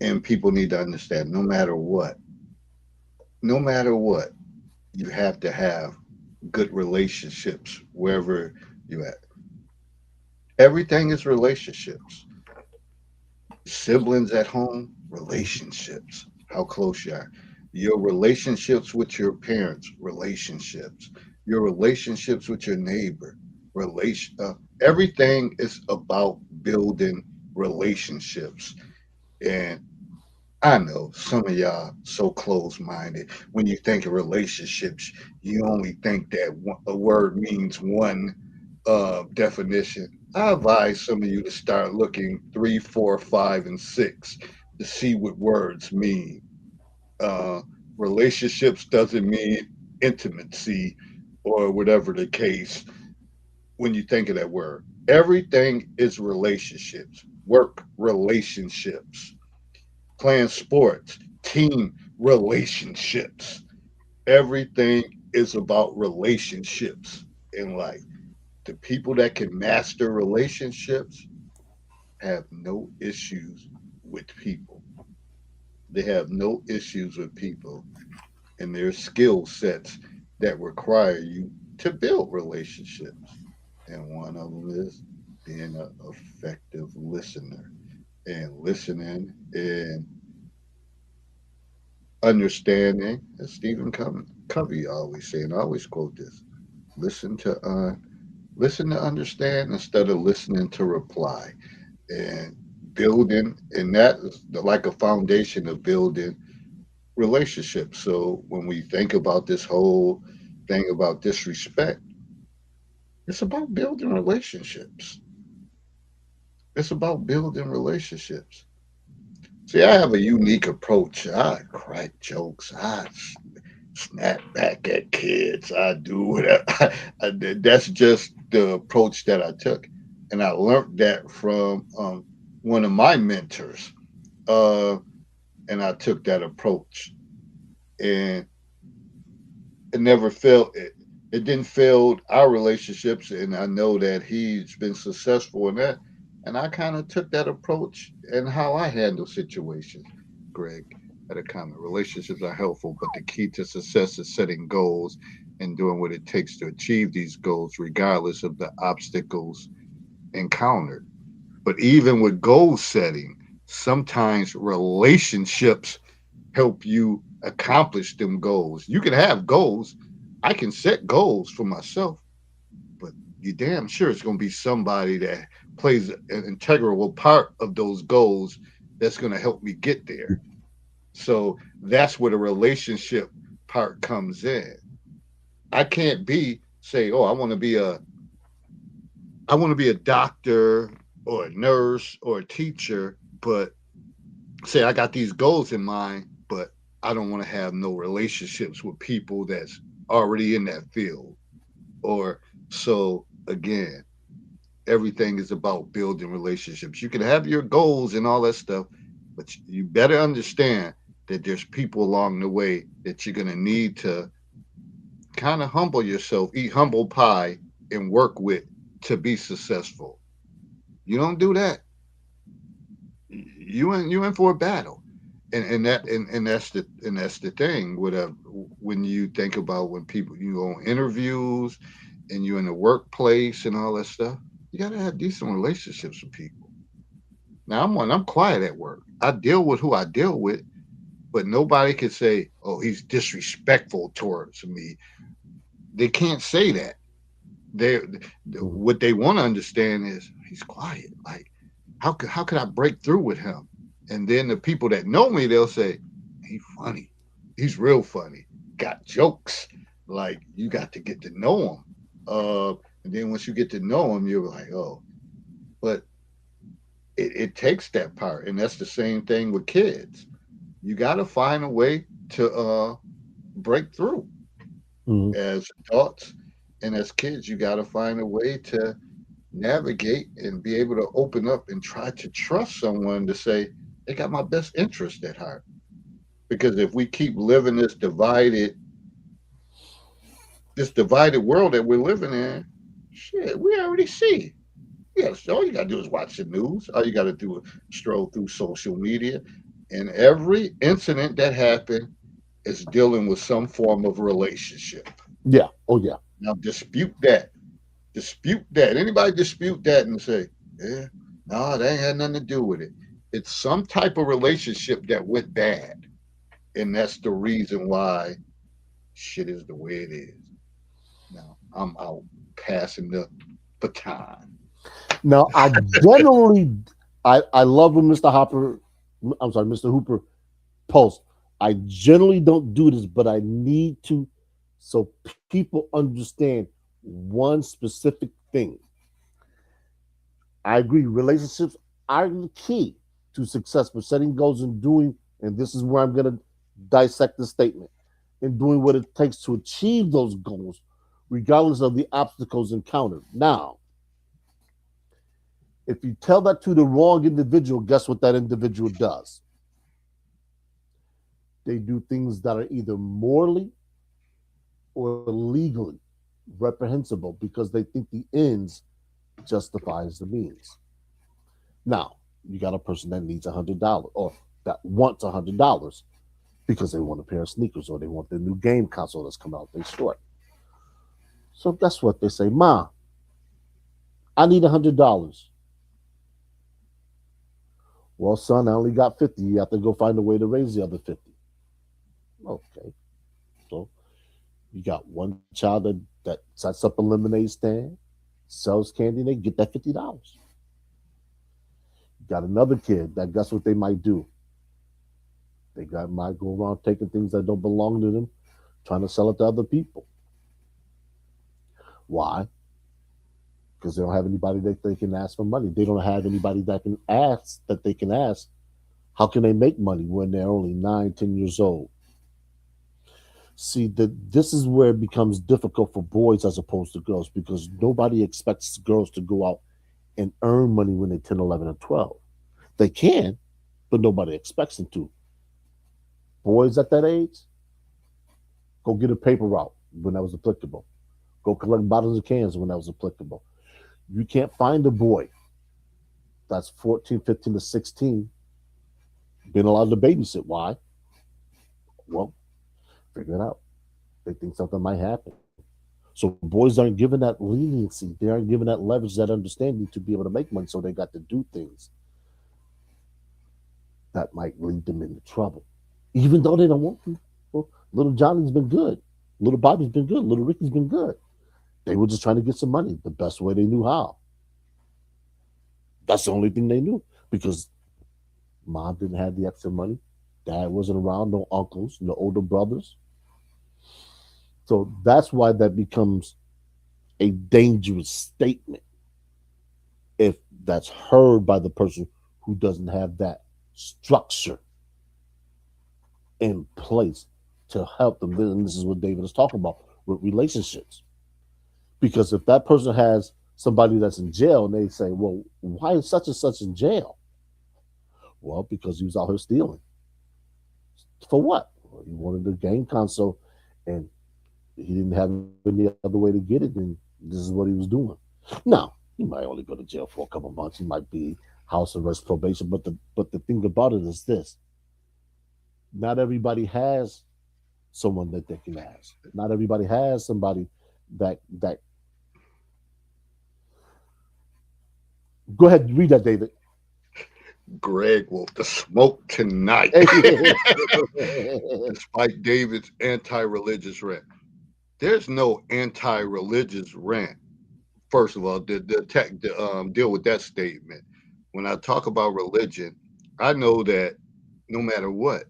and people need to understand no matter what, you have to have good relationships wherever you at. Everything is relationships. Siblings at home, relationships. How close you are. Your relationships with your parents, relationships. Your relationships with your neighbor, everything is about building relationships. And I know some of y'all so close-minded. When you think of relationships, you only think that a word means one definition. I advise some of you to start looking three, four, five, and six to see what words mean. Uh, Relationships doesn't mean intimacy or whatever the case when you think of that word. Everything is relationships, work relationships, playing sports, team relationships. Everything is about relationships in life. The people that can master relationships have no issues with people. They have no issues with people and their skill sets that require you to build relationships. And one of them is being an effective listener and listening and understanding, as Stephen Covey always say, and I always quote this: listen to listen to understand instead of listening to reply, and building, and that is like a foundation of building relationships. So when we think about this whole thing about disrespect, it's about building relationships. It's about building relationships. See, I have a unique approach. I crack jokes. I snap back at kids. I do whatever. That's just the approach that I took, and I learned that from one of my mentors. Uh, and I took that approach, and it never failed. It didn't fail our relationships, and I know that he's been successful in that. And I kind of took that approach and how I handle situations. Greg had a comment: relationships are helpful, but the key to success is setting goals and doing what it takes to achieve these goals, regardless of the obstacles encountered. But even with goal setting, sometimes relationships help you accomplish them goals. You can have goals. I can set goals for myself, but you damn sure it's going to be somebody that plays an integral part of those goals that's going to help me get there. So that's where the relationship part comes in. I can't be say, oh, I want to be a doctor or a nurse or a teacher, but say I got these goals in mind, but I don't want to have no relationships with people that's already in that field. Or so again, everything is about building relationships. You can have your goals and all that stuff, but you better understand that there's people along the way that you're gonna need to kind of humble yourself, eat humble pie, and work with to be successful. You don't do that, you in for a battle. And that's the thing with when you think about when people you go on interviews and you're in the workplace and all that stuff, you got to have decent relationships with people. Now I'm quiet at work. I deal with who I deal with, but nobody can say, "Oh, he's disrespectful towards me." They can't say that. They Mhm. what they want to understand is he's quiet. Like how could I break through with him? And then the people that know me, they'll say, he's funny. He's real funny. Got jokes. Like you got to get to know him. And then once you get to know him, you're like, oh, but it takes that part. And that's the same thing with kids. You got to find a way to break through Mhm. as adults and as kids. You got to find a way to navigate and be able to open up and try to trust someone to say they got my best interest at heart. Because if we keep living this divided world that we're living in, shit, we already see. Yes, all you gotta do is watch the news. All you gotta do is stroll through social media, and every incident that happened is dealing with some form of relationship. Yeah. Oh yeah. Now dispute that. Dispute that. Anybody dispute that and say, yeah, no, that ain't had nothing to do with it. It's some type of relationship that went bad. And that's the reason why shit is the way it is. Now I'm out passing the baton. Now I generally I love when Mr. Hopper, I'm sorry, Mr. Hooper Pulse. I generally don't do this, but I need to so people understand one specific thing. I agree, relationships are the key to success, but setting goals and doing, and this is where I'm going to dissect the statement, and doing what it takes to achieve those goals, regardless of the obstacles encountered. Now, if you tell that to the wrong individual, guess what that individual does? They do things that are either morally or legally reprehensible because they think the ends justifies the means. Now, you got a person that needs $100 or that wants $100 because they want a pair of sneakers or they want the new game console that's come out. They short. So guess what? They say, "Ma, I need $100." Well, son, I only got 50. You have to go find a way to raise the other 50. Okay. So you got one child that sets up a lemonade stand, sells candy, and they get that $50. You got another kid that guess what they might do? Might go around taking things that don't belong to them, trying to sell it to other people. Why? Because they don't have anybody that they can ask for money. They don't have anybody that they can ask. How can they make money when they're only 9, 10 years old? See, this is where it becomes difficult for boys as opposed to girls because nobody expects girls to go out and earn money when they're 10, 11, and 12. They can, but nobody expects them to. Boys at that age, go get a paper route when that was applicable. Go collect bottles of cans when that was applicable. You can't find a boy that's 14, 15 to 16 being allowed to babysit. Why? Well, figure it out. They think something might happen. So boys aren't given that leniency. They aren't given that leverage, that understanding to be able to make money. So they got to do things that might lead them into trouble, even though they don't want to. Well, little Johnny's been good. Little Bobby's been good. Little Ricky's been good. They were just trying to get some money the best way they knew how. That's the only thing they knew because mom didn't have the extra money. Dad wasn't around, no uncles, no older brothers. So that's why that becomes a dangerous statement if that's heard by the person who doesn't have that structure in place to help them. And this is what David is talking about with relationships. Because if that person has somebody that's in jail and they say, well, why is such and such in jail? Well, because he was out here stealing. For what? Well, he wanted the game console and he didn't have any other way to get it, and this is what he was doing. Now, he might only go to jail for a couple of months. He might be house arrest probation. But the thing about it is this: not everybody has someone that they can ask. Not everybody has somebody that. Go ahead, read that, David. Greg will the smoke tonight. Despite David's anti-religious rant, there's no anti-religious rant. First of all, deal with that statement. When I talk about religion, I know that no matter what,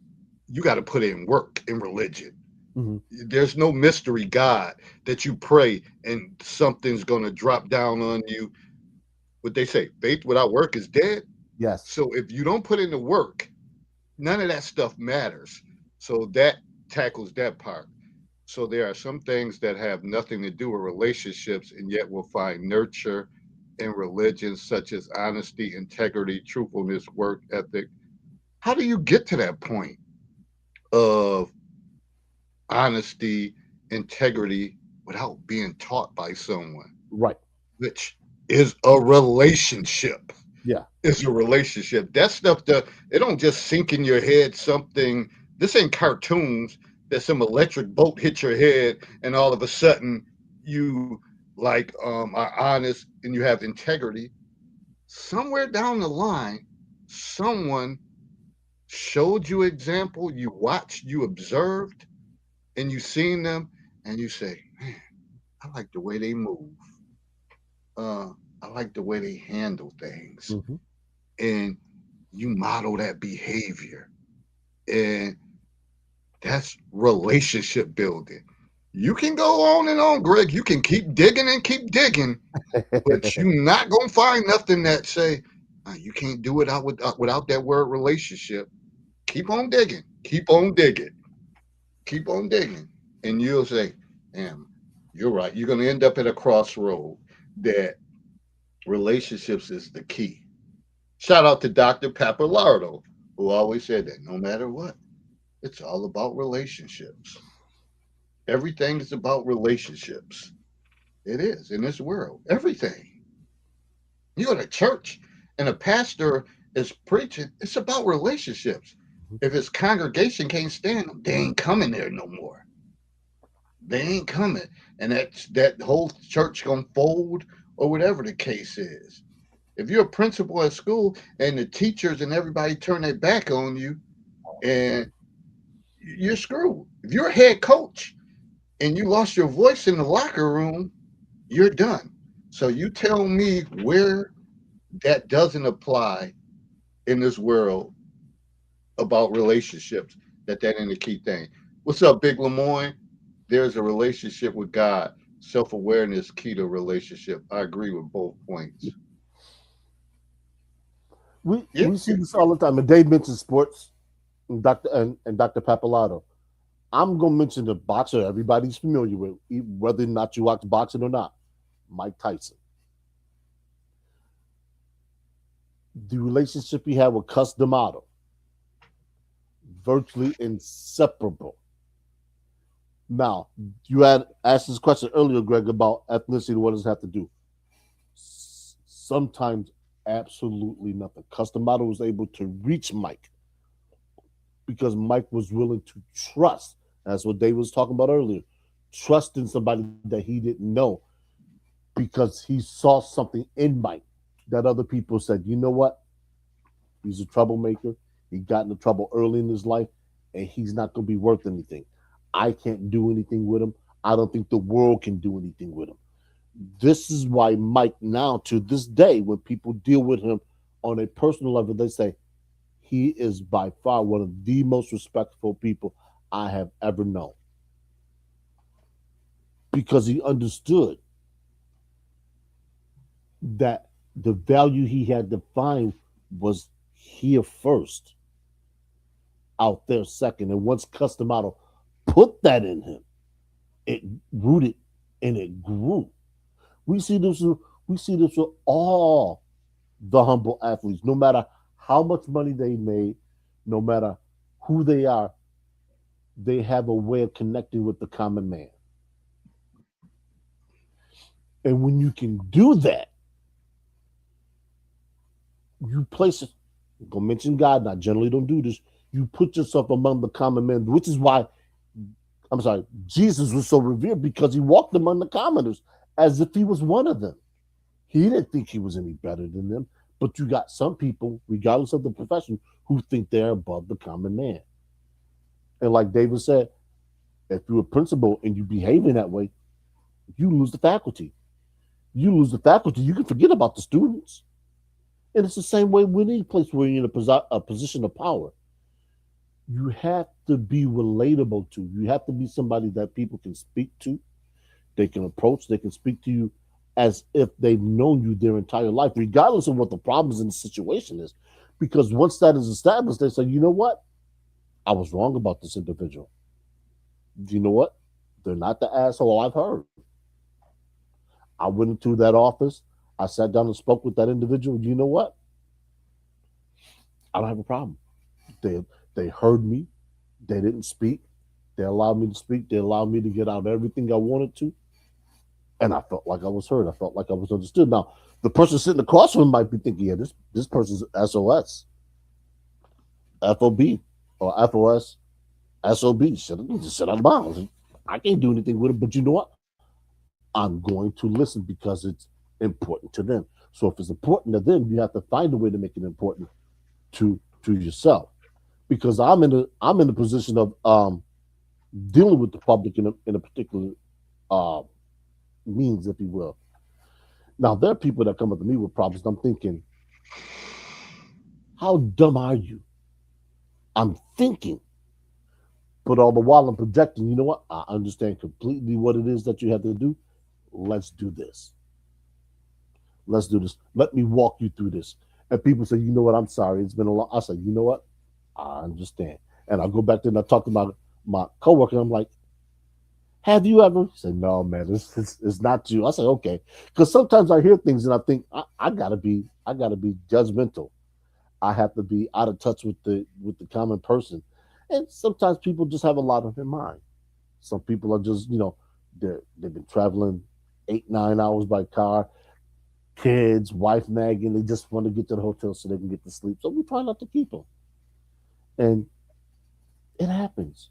you got to put in work in religion. Mhm. There's no mystery God that you pray and something's going to drop down on you. What they say, faith without work is dead. Yes. So if you don't put in the work, none of that stuff matters. So that tackles that part. So there are some things that have nothing to do with relationships, and yet we'll find nurture in religions such as honesty, integrity, truthfulness, work ethic. How do you get to that point of honesty, integrity without being taught by someone, Right. which is a relationship? Yeah. It's a relationship. That stuff that it don't just sink in your head something. This ain't cartoons that some electric bolt hit your head and all of a sudden you are honest and you have integrity. Somewhere down the line, someone showed you example, you watched, you observed, and you seen them and you say, man, I like the way they move. I like the way they handle things. Hmm. And you model that behavior And that's relationship building. You can go on and on, Greg. You can keep digging and keep digging, but you're not gonna find nothing that say you can't do it without that word relationship. Keep on digging, keep on digging, keep on digging, and you'll say, "Damn, you're right." You're gonna end up at a crossroad that relationships is the key. Shout out to Dr. Papalardo, who always said that no matter what, it's all about relationships. Everything is about relationships. It is in this world. Everything. You go to church and a pastor is preaching, it's about relationships. If his congregation can't stand them, they ain't coming there no more. They ain't coming. And that whole church gonna fold or whatever the case is. If you're a principal at school and the teachers and everybody turn their back on you, and you're screwed. If you're a head coach and you lost your voice in the locker room, you're done. So you tell me where that doesn't apply in this world about relationships, that ain't the key thing. What's up, Big Lemoyne? There's a relationship with God. Self-awareness key to relationship. I agree with both points. Yeah. We see this all the time. And Dave mentioned sports and Dr. Papalato. I'm gonna mention the boxer everybody's familiar with, whether or not you watch boxing or not. Mike Tyson. The relationship he had with Cus D'Amato, virtually inseparable. Now, you had asked this question earlier, Greg, about ethnicity. What does it have to do? Sometimes absolutely nothing. Cus D'Amato was able to reach Mike because Mike was willing to trust. That's what Dave was talking about earlier. Trusting somebody that he didn't know because he saw something in Mike that other people said, you know what? He's a troublemaker. He got into trouble early in his life, and he's not going to be worth anything. I can't do anything with him. I don't think the world can do anything with him. This is why Mike now, to this day, when people deal with him on a personal level, they say he is by far one of the most respectful people I have ever known. Because he understood that the value he had to find was here first, out there second. And once Cus D'Amato put that in him, it rooted and it grew. We see this. We see this with all the humble athletes. No matter how much money they made, no matter who they are, they have a way of connecting with the common man. And when you can do that, you place it. I'm gonna mention God, and I generally don't do this. You put yourself among the common men, which is why I'm sorry, Jesus was so revered because he walked among the commoners as if he was one of them. He didn't think he was any better than them, but you got some people, regardless of the profession, who think they're above the common man. And like David said, if you're a principal and you behave in that way, you lose the faculty. You lose the faculty, you can forget about the students. And it's the same way with any place where you're in a position of power. You have to be relatable to. You have to be somebody that people can speak to, they can approach, they can speak to you as if they've known you their entire life, regardless of what the problems in the situation is. Because once that is established, they say, you know what? I was wrong about this individual. Do you know what? They're not the asshole I've heard. I went into that office. I sat down and spoke with that individual. Do you know what? I don't have a problem. They heard me. They didn't speak. They allowed me to speak. They allowed me to get out everything I wanted to. And I felt like I was heard. I felt like I was understood. Now, the person sitting across from him might be thinking, yeah, this person's SOS, FOB, or FOS, SOB. Just sit out of bounds. I can't do anything with it, but you know what? I'm going to listen because it's important to them. So if it's important to them, you have to find a way to make it important to yourself. Because I'm in a position of dealing with the public in a particular means, if you will. Now there are people that come up to me with problems, and I'm thinking, how dumb are you I'm thinking, but all the while I'm projecting. You know what? I understand completely what it is that you have to do. Let's do this. Let's do this. Let me walk you through this. And people say, you know what? I'm sorry. It's been a long. I say, you know what? I understand. And I go back there and I talk to my coworker. I'm like, have you ever? He said, no, man, it's not you. I say, okay. Because sometimes I hear things and I think I gotta be judgmental. I have to be out of touch with the common person. And sometimes people just have a lot on their mind. Some people are just, they've been traveling 8, 9 hours by car, kids, wife nagging. They just want to get to the hotel so they can get to sleep. So we try not to keep them. And it happens.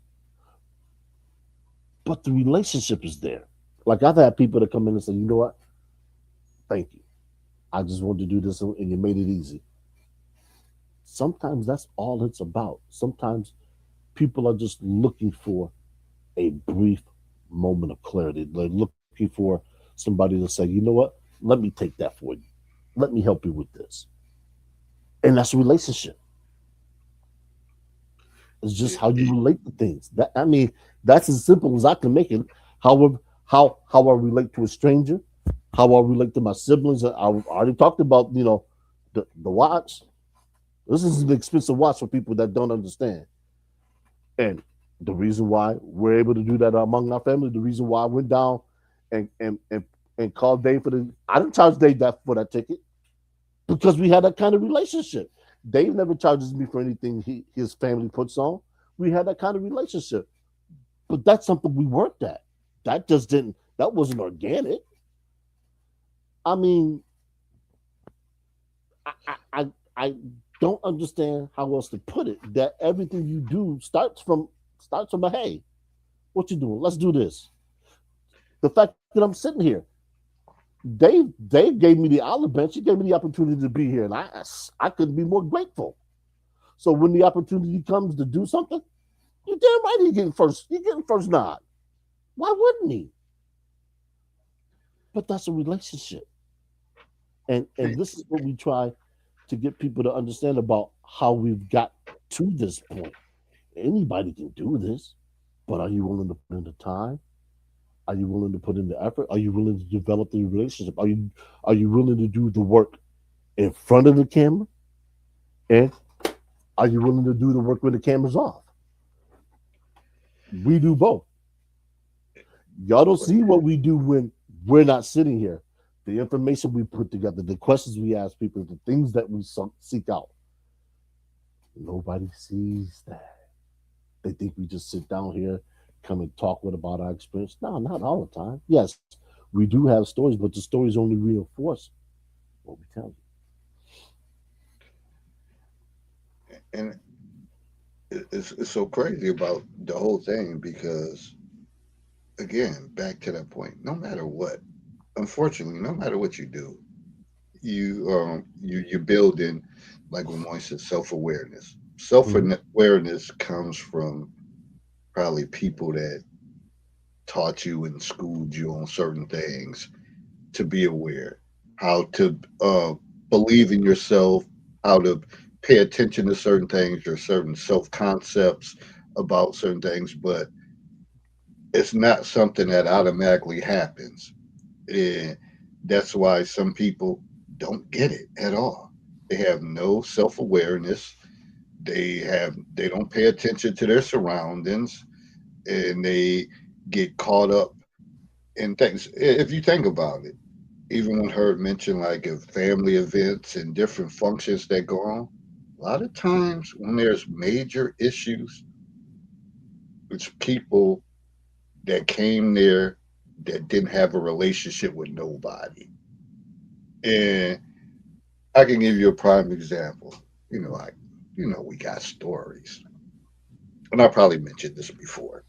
But the relationship is there. Like I've had people that come in and say, you know what? Thank you. I just wanted to do this and you made it easy. Sometimes that's all it's about. Sometimes people are just looking for a brief moment of clarity. They're looking for somebody to say, you know what? Let me take that for you. Let me help you with this. And that's a relationship. It's just It, how you it, relate to things. That I mean, that's as simple as I can make it. How I relate to a stranger, how I relate to my siblings. I already talked about, the watch. This is an expensive watch for people that don't understand. And the reason why we're able to do that among our family, the reason why I went down and called Dave for the I didn't charge Dave that for that ticket because we had that kind of relationship. Dave never charges me for anything his family puts on. We had that kind of relationship. But that's something we worked at. That wasn't organic. I mean, I I, I don't understand how else to put it. That everything you do starts from a hey, what you doing? Let's do this. The fact that I'm sitting here, Dave gave me the olive bench. He gave me the opportunity to be here, and I couldn't be more grateful. So when the opportunity comes to do something, you damn right he getting first. He getting first nod. Why wouldn't he? But that's a relationship, and this is what we try to get people to understand about how we've got to this point. Anybody can do this, but are you willing to put in the time? Are you willing to put in the effort? Are you willing to develop the relationship? Are you willing to do the work in front of the camera? And are you willing to do the work when the camera's off? We do both. Y'all don't see what we do when we're not sitting here. The information we put together, the questions we ask people, the things that we seek out. Nobody sees that. They think we just sit down here, come and talk with about our experience. No, not all the time. Yes, we do have stories, but the stories only reinforce what we tell and it's so crazy about the whole thing because, again, back to that point, no matter what, unfortunately, no matter what you do, you're building, like what Moise said, self-awareness. you. Hmm. Self-awareness comes from probably people that taught you and schooled you on certain things to be aware, how to believe in yourself, how to pay attention to certain things or certain self concepts about certain things, but it's not something that automatically happens. And that's why some people don't get it at all. They have no self awareness. They don't pay attention to their surroundings, and they get caught up in things. If you think about it, even when Herb mentioned like family events and different functions that go on, a lot of times when there's major issues, it's people that came there that didn't have a relationship with nobody. And I can give you a prime example. Like, we got stories. And I probably mentioned this before.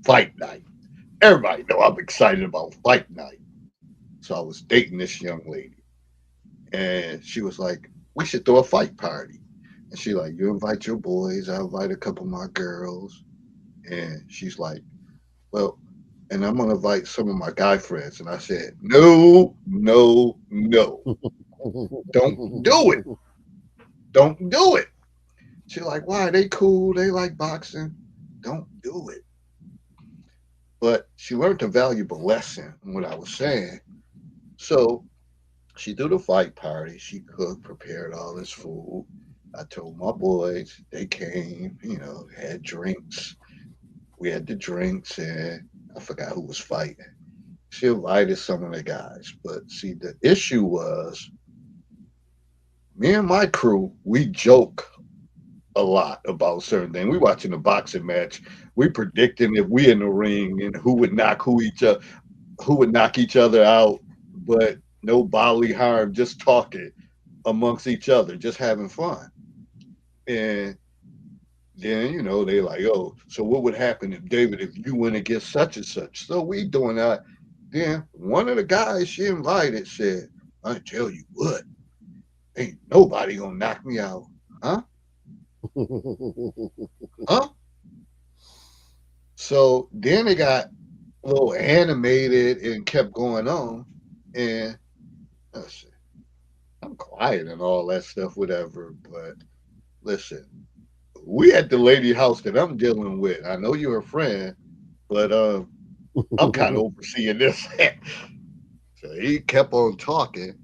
Fight night. Everybody know I'm excited about fight night. So I was dating this young lady. And she was like, we should throw a fight party. And she like, you invite your boys, I invite a couple of my girls. And she's like, well, and I'm gonna invite some of my guy friends. And I said, no, no, no. Don't do it. Don't do it. She like, why? They cool. They like boxing. Don't do it. But she learned a valuable lesson in what I was saying. So she threw the fight party. She cooked, prepared all this food. I told my boys, they came, had drinks. We had the drinks, and I forgot who was fighting. She invited some of the guys. But see, the issue was me and my crew, we joke a lot about certain things. We watching a boxing match. We predicting if we in the ring and who would knock each other out, but no bodily harm, just talking amongst each other, just having fun. And then, they like, oh, so what would happen if David, if you went against such and such? So we doing that. Then one of the guys she invited said, I tell you what, ain't nobody gonna knock me out. Huh? Huh? So then it got a little animated and kept going on. And listen, I'm quiet and all that stuff, whatever. But listen, we at the lady house that I'm dealing with. I know you're a friend, but I'm kind of overseeing this. So he kept on talking.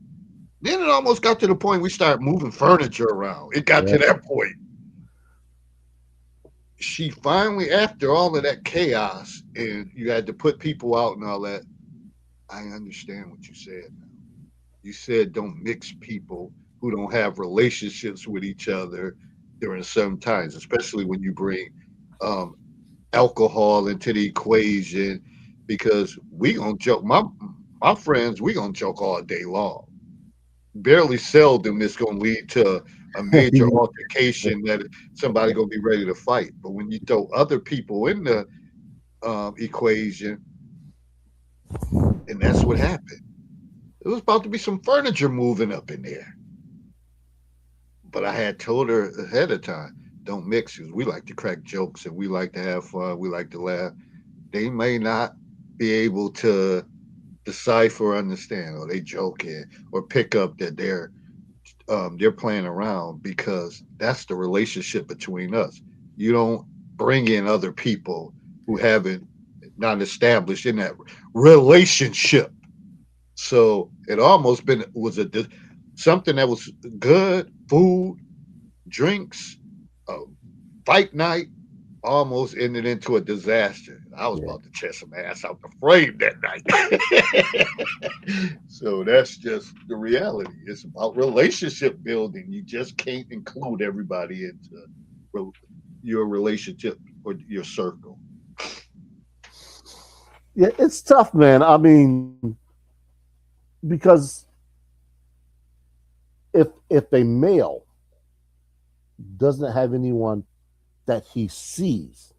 Then it almost got to the point we started moving furniture around. It got to Yeah. that point. She finally, after all of that chaos, and you had to put people out and all that, I understand what you said. You said don't mix people who don't have relationships with each other during some times, especially when you bring um, alcohol into the equation, because we gonna joke. My friends, we gonna joke all day long. Barely seldom it's gonna lead to a major altercation that somebody gonna be ready to fight. But when you throw other people in the equation, and that's what happened. It was about to be some furniture moving up in there. But I had told her ahead of time, don't mix because we like to crack jokes and we like to have fun. We like to laugh. They may not be able to decipher or understand, or they joking or pick up that they're playing around because that's the relationship between us. You don't bring in other people who haven't not established in that relationship. So it almost been was something that was good, food, drinks, a fight night, almost ended into a disaster. I was Yeah. about to chest some ass out the frame that night. So that's just the reality. It's about relationship building. You just can't include everybody into your relationship or your circle. Yeah, it's tough, man. I mean, because if a male doesn't have anyone that he sees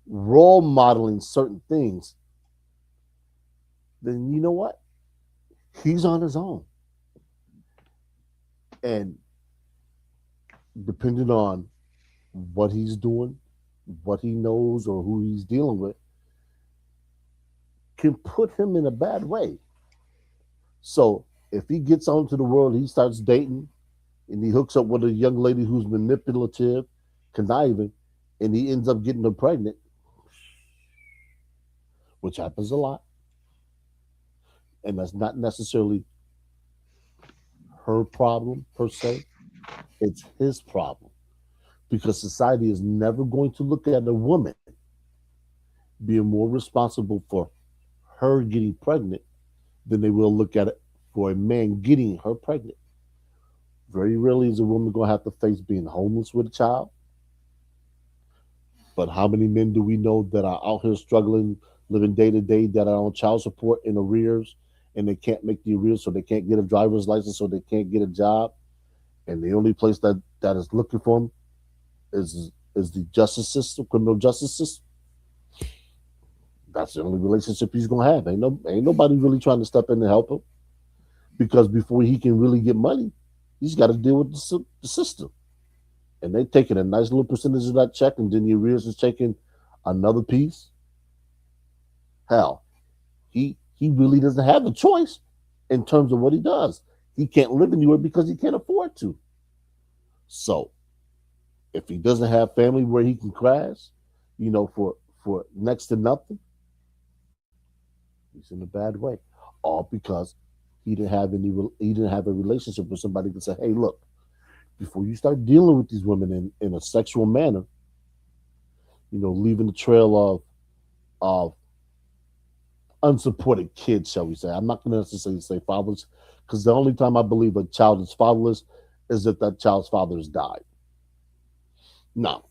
role modeling certain things, then you know what? He's on his own. And depending on what he's doing, what he knows, or who he's dealing with, can put him in a bad way. So if he gets onto the world, he starts dating, and he hooks up with a young lady who's manipulative, conniving, and he ends up getting her pregnant, which happens a lot. And that's not necessarily her problem per se, it's his problem. Because society is never going to look at a woman being more responsible for her getting pregnant than they will look at it for a man getting her pregnant. Very rarely is a woman going to have to face being homeless with a child. But how many men do we know that are out here struggling, living day to day, that are on child support in arrears, and they can't make the arrears, so they can't get a driver's license, so they can't get a job, and the only place that is looking for them is the justice system, criminal justice system. That's the only relationship he's gonna have. Ain't nobody really trying to step in and help him, because before he can really get money, he's got to deal with the system, and they taking a nice little percentage of that check, and then the arrears is taking another piece. Hell, he really doesn't have a choice in terms of what he does. He can't live anywhere because he can't afford to. So if he doesn't have family where he can crash, for next to nothing, he's in a bad way. All because he didn't have a relationship with somebody who can say, hey, look, before you start dealing with these women in a sexual manner, leaving a trail of unsupported kids, shall we say. I'm not going to necessarily say fatherless, because the only time I believe a child is fatherless is if that child's father has died. Now,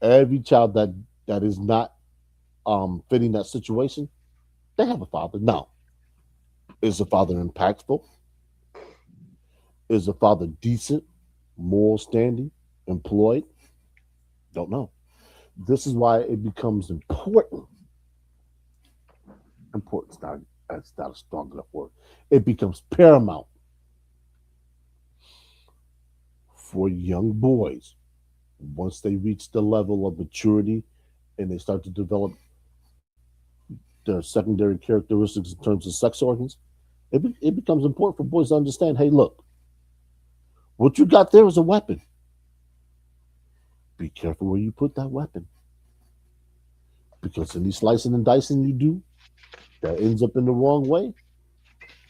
every child that is not fitting that situation, they have a father. Now, is the father impactful? Is the father decent, moral standing, employed? Don't know. This is why it becomes important. Important's not that's not a strong enough word. It becomes paramount for young boys once they reach the level of maturity and they start to develop their secondary characteristics in terms of sex organs. It becomes important for boys to understand. Hey, look, what you got there is a weapon. Be careful where you put that weapon, because any slicing and dicing you do that ends up in the wrong way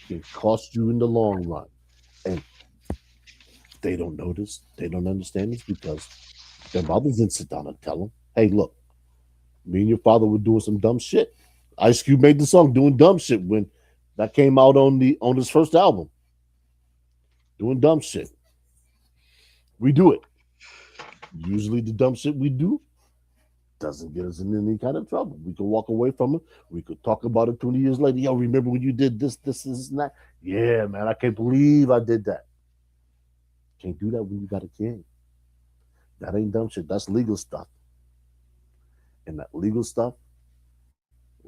can cost you in the long run. And they don't notice, they don't understand this because their mothers didn't sit down and tell them, hey, look, me and your father were doing some dumb shit. Ice Cube made the song "Doing Dumb Shit" when that came out on his first album. Doing dumb shit, we do it. Usually, the dumb shit we do doesn't get us in any kind of trouble. We can walk away from it. We could talk about it 20 years later. Yo, remember when you did this, and that? Yeah, man, I can't believe I did that. Can't do that when you got a kid. That ain't dumb shit. That's legal stuff. And that legal stuff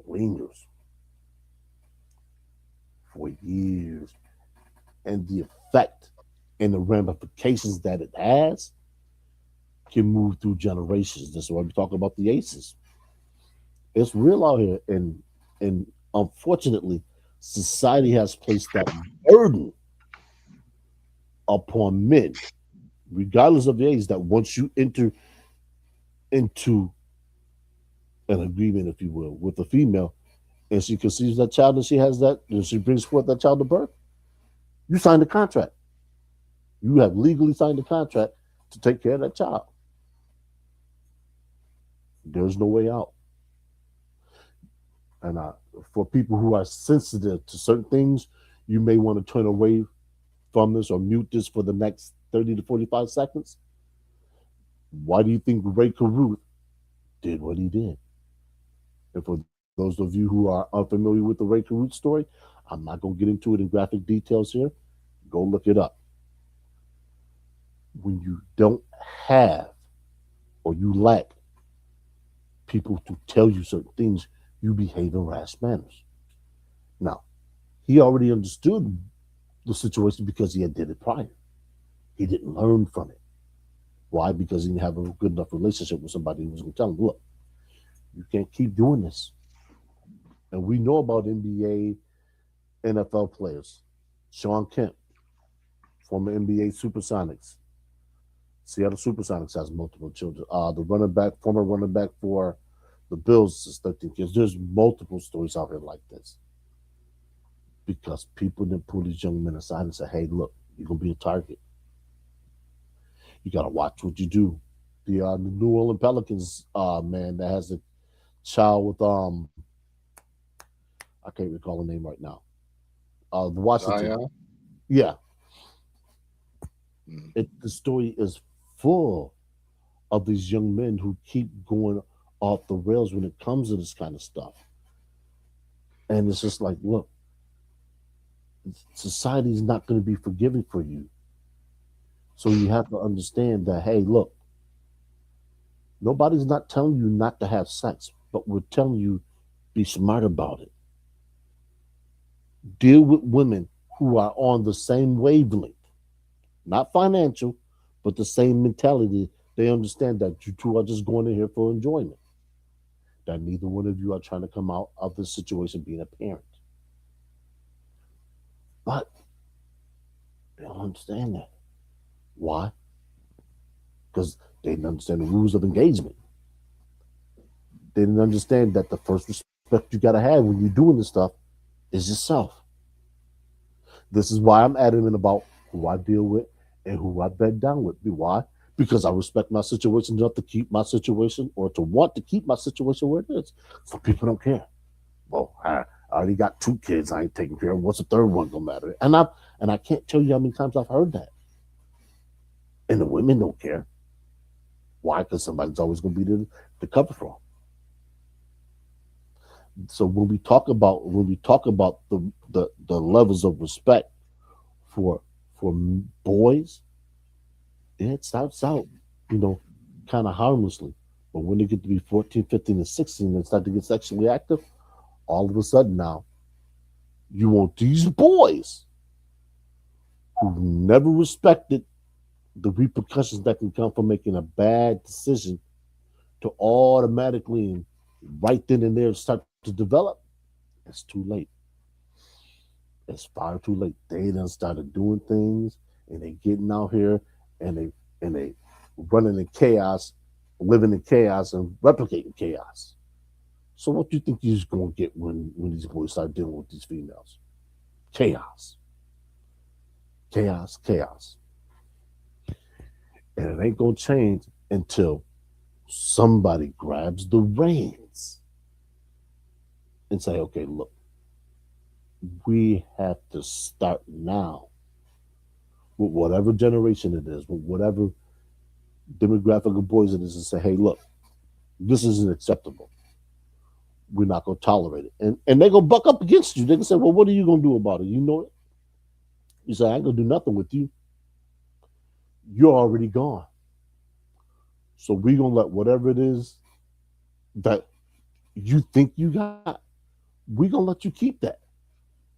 lingers for years. And the effect and the ramifications that it has can move through generations. This is why we talk about the aces. It's real out here. And unfortunately, society has placed that burden upon men, regardless of the age, that once you enter into an agreement, if you will, with a female, and she conceives that child and she has that, and she brings forth that child to birth, you signed a contract. You have legally signed a contract to take care of that child. There's no way out. And for people who are sensitive to certain things, you may want to turn away from this or mute this for the next 30 to 45 seconds. Why do you think Ray Caruth did what he did? And for those of you who are unfamiliar with the Ray Caruth story, I'm not going to get into it in graphic details here. Go look it up. When you don't have or you lack people to tell you certain things, you behave in rash manners. Now, he already understood the situation because he had did it prior. He didn't learn from it. Why? Because he didn't have a good enough relationship with somebody who was going to tell him, look, you can't keep doing this. And we know about NBA, NFL players. Sean Kemp, former NBA Supersonics. Seattle Supersonics has multiple children. The former running back for the Bills is 13 kids. There's multiple stories out here like this. Because people then pull these young men aside and say, hey, look, you're going to be a target. You got to watch what you do. The New Orleans Pelicans, man, that has a child with, I can't recall the name right now. The Washington. Zion. Yeah. Mm. The story is full of these young men who keep going off the rails when it comes to this kind of stuff. And it's just like, look, society is not going to be forgiving for you. So you have to understand that, hey, look, nobody's not telling you not to have sex, but we're telling you be smart about it. Deal with women who are on the same wavelength, not financial, but the same mentality. They understand that you two are just going in here for enjoyment. That neither one of you are trying to come out of this situation being a parent. But they don't understand that. Why? Because they didn't understand the rules of engagement. They didn't understand that the first respect you got to have when you're doing this stuff is yourself. This is why I'm adamant about who I deal with and who I bed down with. Why? Because I respect my situation enough to keep my situation or to want to keep my situation where it is. Some people don't care. Well, I already got two kids I ain't taking care of. What's the third one gonna matter? And I can't tell you how many times I've heard that. And the women don't care. Why? Because somebody's always gonna be there to cover for them. So when we talk about the levels of respect for boys, it starts out, you know, kind of harmlessly. But when they get to be 14, 15, and 16 and start to get sexually active, all of a sudden now you want these boys who never respected the repercussions that can come from making a bad decision to automatically and right then and there start to develop. It's too late. It's far too late. They done started doing things and they getting out here and they running in chaos, living in chaos and replicating chaos. So what do you think you're gonna get when these boys start dealing with these females? Chaos. Chaos, chaos. And it ain't gonna change until somebody grabs the reins and say, okay, look, we have to start now with whatever generation it is, with whatever demographic of boys it is, and say, hey, look, this isn't acceptable. We're not gonna tolerate it. And they're gonna buck up against you. They're gonna say, well, what are you gonna do about it? You know it. You say, I ain't gonna do nothing with you. You're already gone. So we're gonna let whatever it is that you think you got, we're gonna let you keep that.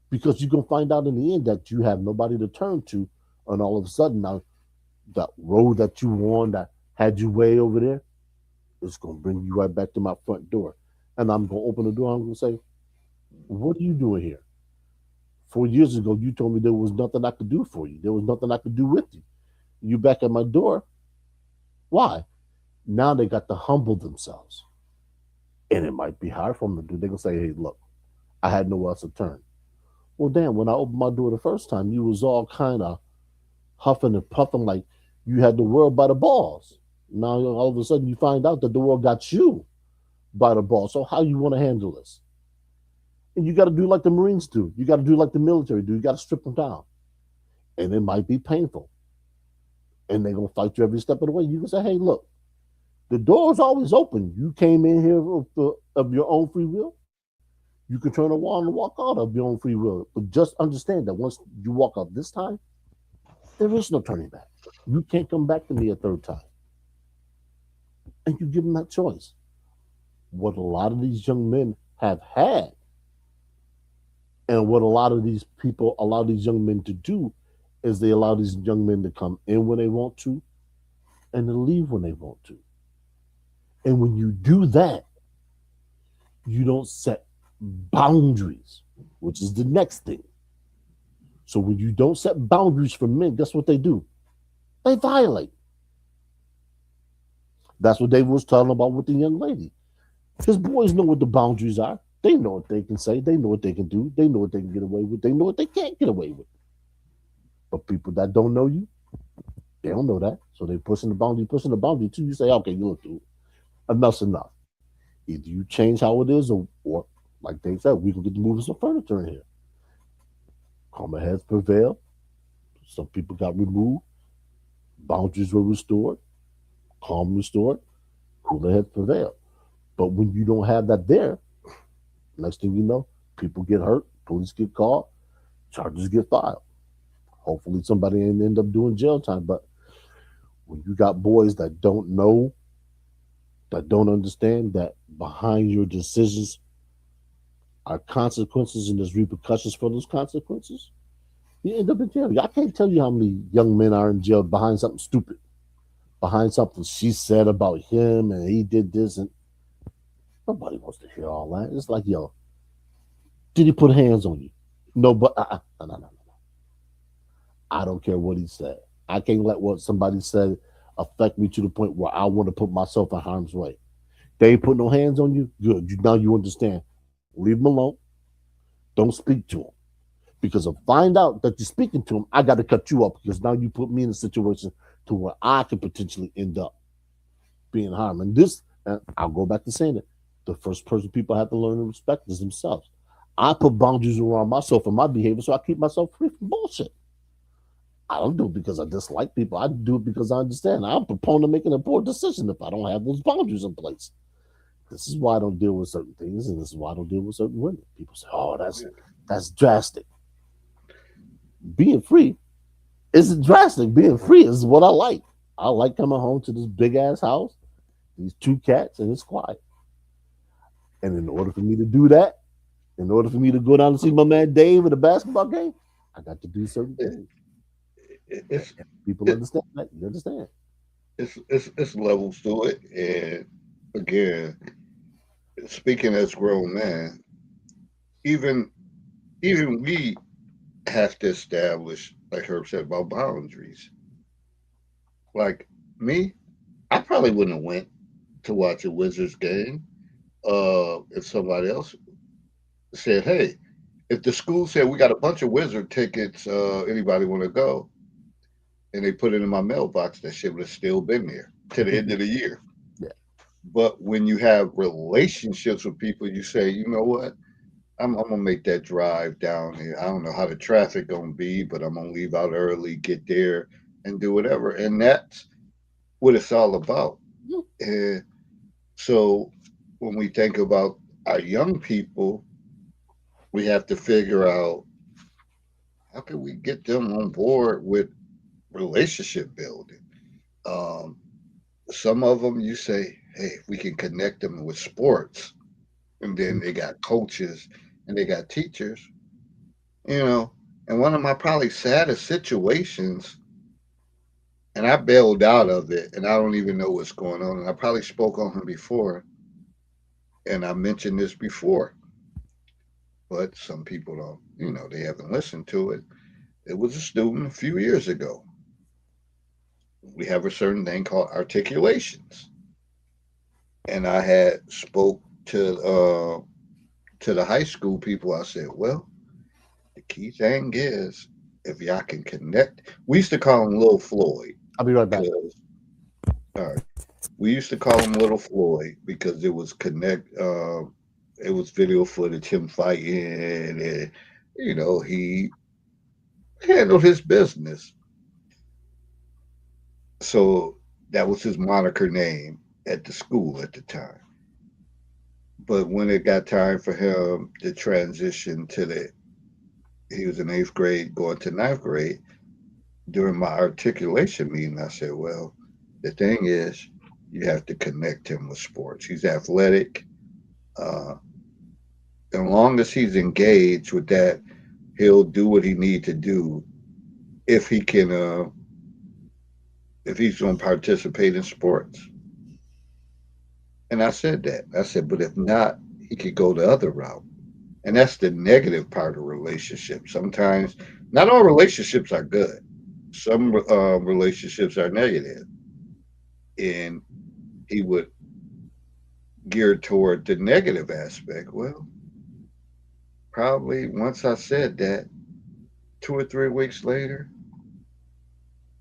Because you're gonna find out in the end that you have nobody to turn to, and all of a sudden now that road that you on that had you way over there is gonna bring you right back to my front door. And I'm gonna open the door, I'm gonna say, what are you doing here? 4 years ago you told me there was nothing I could do for you. There was nothing I could do with you. You back at my door. Why? Now they got to humble themselves. And it might be hard for them to do. They're gonna say, hey, look, I had nowhere else to turn. Well, damn, when I opened my door the first time, you was all kind of huffing and puffing like you had the world by the balls. Now all of a sudden you find out that the world got you by the balls. So how you want to handle this? And you got to do like the Marines do. You got to do like the military do. You got to strip them down. And it might be painful. And they're going to fight you every step of the way. You can say, hey, look, the door is always open. You came in here of your own free will. You can turn around and walk out of your own free will. But just understand that once you walk out this time, there is no turning back. You can't come back to me a third time. And you give them that choice. What a lot of these young men have had, and what a lot of these people allow these young men to do, is they allow these young men to come in when they want to and to leave when they want to. And when you do that, you don't set boundaries, which is the next thing. So when you don't set boundaries for men, guess what they do? They violate. That's what David was talking about with the young lady. His boys know what the boundaries are. They know what they can say. They know what they can do. They know what they can get away with. They know what they can't get away with. But people that don't know you, they don't know that. So they pushing the boundary too. You say, okay, you look, dude, enough's enough. Either you change how it is, or like Dave said, we can get to moving some furniture in here. Calmer heads prevail. Some people got removed. Boundaries were restored. Calm restored. Cooler heads prevail. But when you don't have that there, next thing you know, people get hurt, police get called, charges get filed. Hopefully somebody ain't end up doing jail time. But when you got boys that don't know, that don't understand that behind your decisions are consequences and there's repercussions for those consequences, you end up in jail. I can't tell you how many young men are in jail behind something stupid, behind something she said about him and he did this, and nobody wants to hear all that. It's like, yo, did he put hands on you? No, but no. I don't care what he said. I can't let what somebody said affect me to the point where I want to put myself in harm's way. They ain't put no hands on you. Good. Now you understand. Leave them alone. Don't speak to them. Because if I find out that you're speaking to them, I got to cut you off because now you put me in a situation to where I could potentially end up being harmed. And this, and I'll go back to saying it, the first person people have to learn to respect is themselves. I put boundaries around myself and my behavior so I keep myself free from bullshit. I don't do it because I dislike people. I do it because I understand. I'm a proponent of making a poor decision if I don't have those boundaries in place. This is why I don't deal with certain things, and this is why I don't deal with certain women. People say, "Oh, that's drastic." Being free isn't drastic. Being free is what I like. I like coming home to this big ass house, these two cats, and it's quiet. And in order for me to do that, in order for me to go down and see my man Dave at a basketball game, I got to do certain it, things. it's And people it, understand that. You understand? it's levels to it, and again, speaking as grown men, even even we have to establish, like Herb said, about boundaries. Like me, I probably wouldn't have went to watch a Wizards game if somebody else said, "Hey, if the school said we got a bunch of Wizard tickets, anybody want to go?" and they put it in my mailbox, that shit would have still been there to the end of the year. Yeah. But when you have relationships with people, you say, you know what? I'm gonna make that drive down here. I don't know how the traffic gonna be, but I'm gonna leave out early, get there, and do whatever. And that's what it's all about. And so when we think about our young people, we have to figure out how can we get them on board with relationship building. Um, some of them you say, hey, we can connect them with sports, and then they got coaches and they got teachers, you know. And one of my probably saddest situations, and I bailed out of it, and I don't even know what's going on. And I probably spoke on him before, and I mentioned this before, but some people don't, they haven't listened to it. It was a student a few years ago. We have a certain thing called articulations, and I had spoke to the high school people. I said, well, the key thing is if y'all can connect. We used to call him Little Floyd I'll be right back. because all right, we used to call him Little Floyd because it was it was video footage him fighting, and he handled his business. So that was his moniker name at the school at the time. But when it got time for him to transition he was in eighth grade going to ninth grade. During my articulation meeting, I said, well, the thing is, you have to connect him with sports. He's athletic. Uh, as long as he's engaged with that, he'll do what he need to do if he can, if he's going to participate in sports. And I said that. I said, but if not, he could go the other route. And that's the negative part of relationships. Sometimes, not all relationships are good. Some relationships are negative, and he would gear toward the negative aspect. Well, probably once I said that, 2 or 3 weeks later,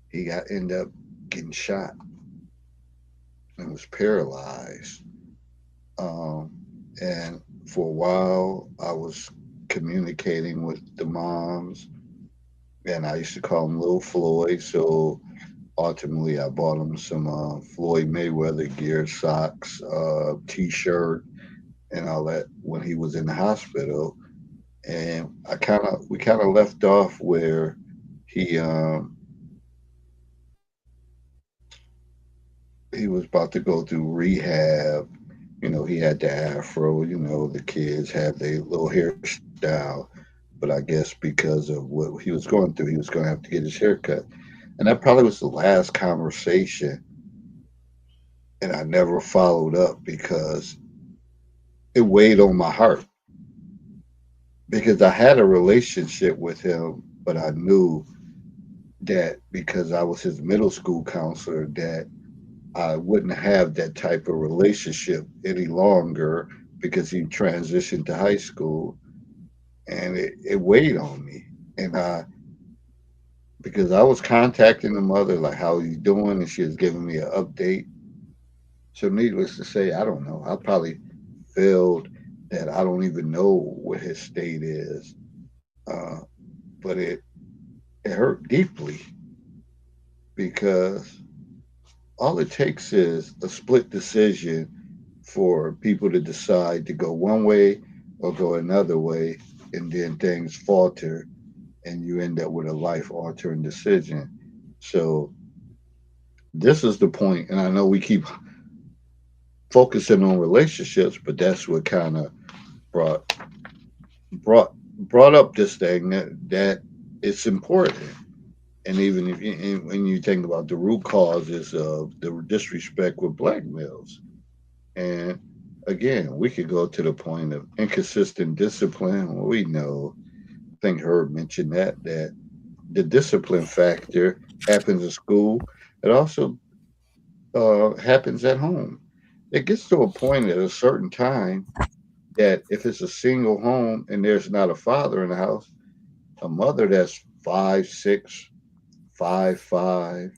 he got ended up getting shot and was paralyzed. Um, and for a while, I was communicating with the moms, and I used to call him Little Floyd. So ultimately, I bought him some Floyd Mayweather gear, socks, T-shirt, and all that when he was in the hospital. And we kind of left off where he um, he was about to go through rehab. He had the afro. The kids have their little hairstyle, but I guess because of what he was going through, he was going to have to get his hair cut. And that probably was the last conversation, and I never followed up because it weighed on my heart because I had a relationship with him, but I knew that because I was his middle school counselor, that I wouldn't have that type of relationship any longer because he transitioned to high school, and it weighed on me. And because I was contacting the mother, like, how he's doing, and she was giving me an update. So, needless to say, I don't know. I probably failed that I don't even know what his state is. Uh, but it hurt deeply because all it takes is a split decision for people to decide to go one way or go another way, and then things falter and you end up with a life altering decision. So, this is the point, and I know we keep focusing on relationships, but that's what kind of brought brought brought up this thing that it's important. And even if when you think about the root causes of the disrespect with black males, and again, we could go to the point of inconsistent discipline. Well, we know, I think Herb mentioned that the discipline factor happens in school. It also happens at home. It gets to a point at a certain time that if it's a single home and there's not a father in the house, a mother that's 5'6", 5'5",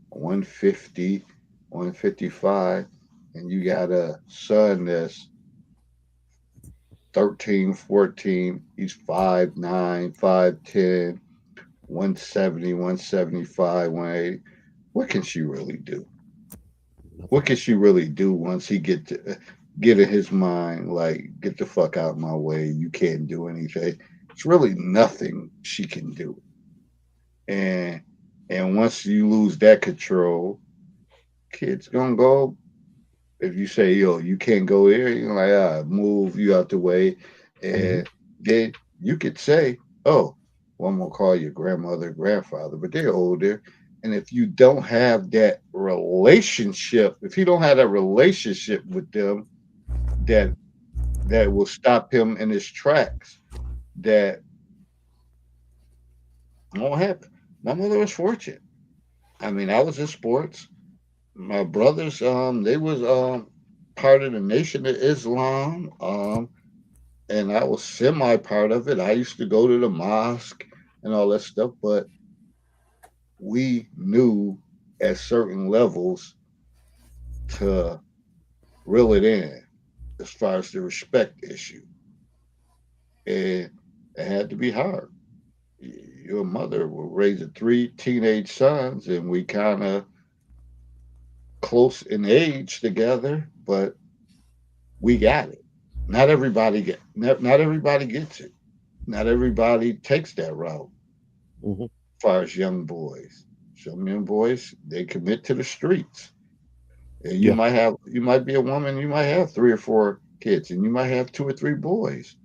150, 155, and you got a son that's 13, 14, he's 5'9", 5'10", 170, 175, 180. What can she really do? What can she really do once he get in his mind like, get the fuck out of my way, you can't do anything? It's really nothing she can do. And once you lose that control, kids gonna go. If you say, yo, you can't go here, you're like, move you out the way. Mm-hmm. And then you could say, oh, well, I'm gonna call your grandmother, grandfather, but they're older. And if you don't have that relationship, if you don't have that relationship with them, that that will stop him in his tracks, that won't happen. My mother was fortunate. I mean, I was in sports. My brothers, they was part of the Nation of Islam, and I was semi part of it. I used to go to the mosque and all that stuff, but we knew at certain levels to reel it in as far as the respect issue, and it had to be hard. Your mother was raising three teenage sons, and we kind of close in age together, but we got it. Not everybody gets it. Not everybody takes that route. Mm-hmm. As far as young boys, some young boys they commit to the streets. And Yeah. you might be a woman, you might have three or four kids, and you might have two or three boys.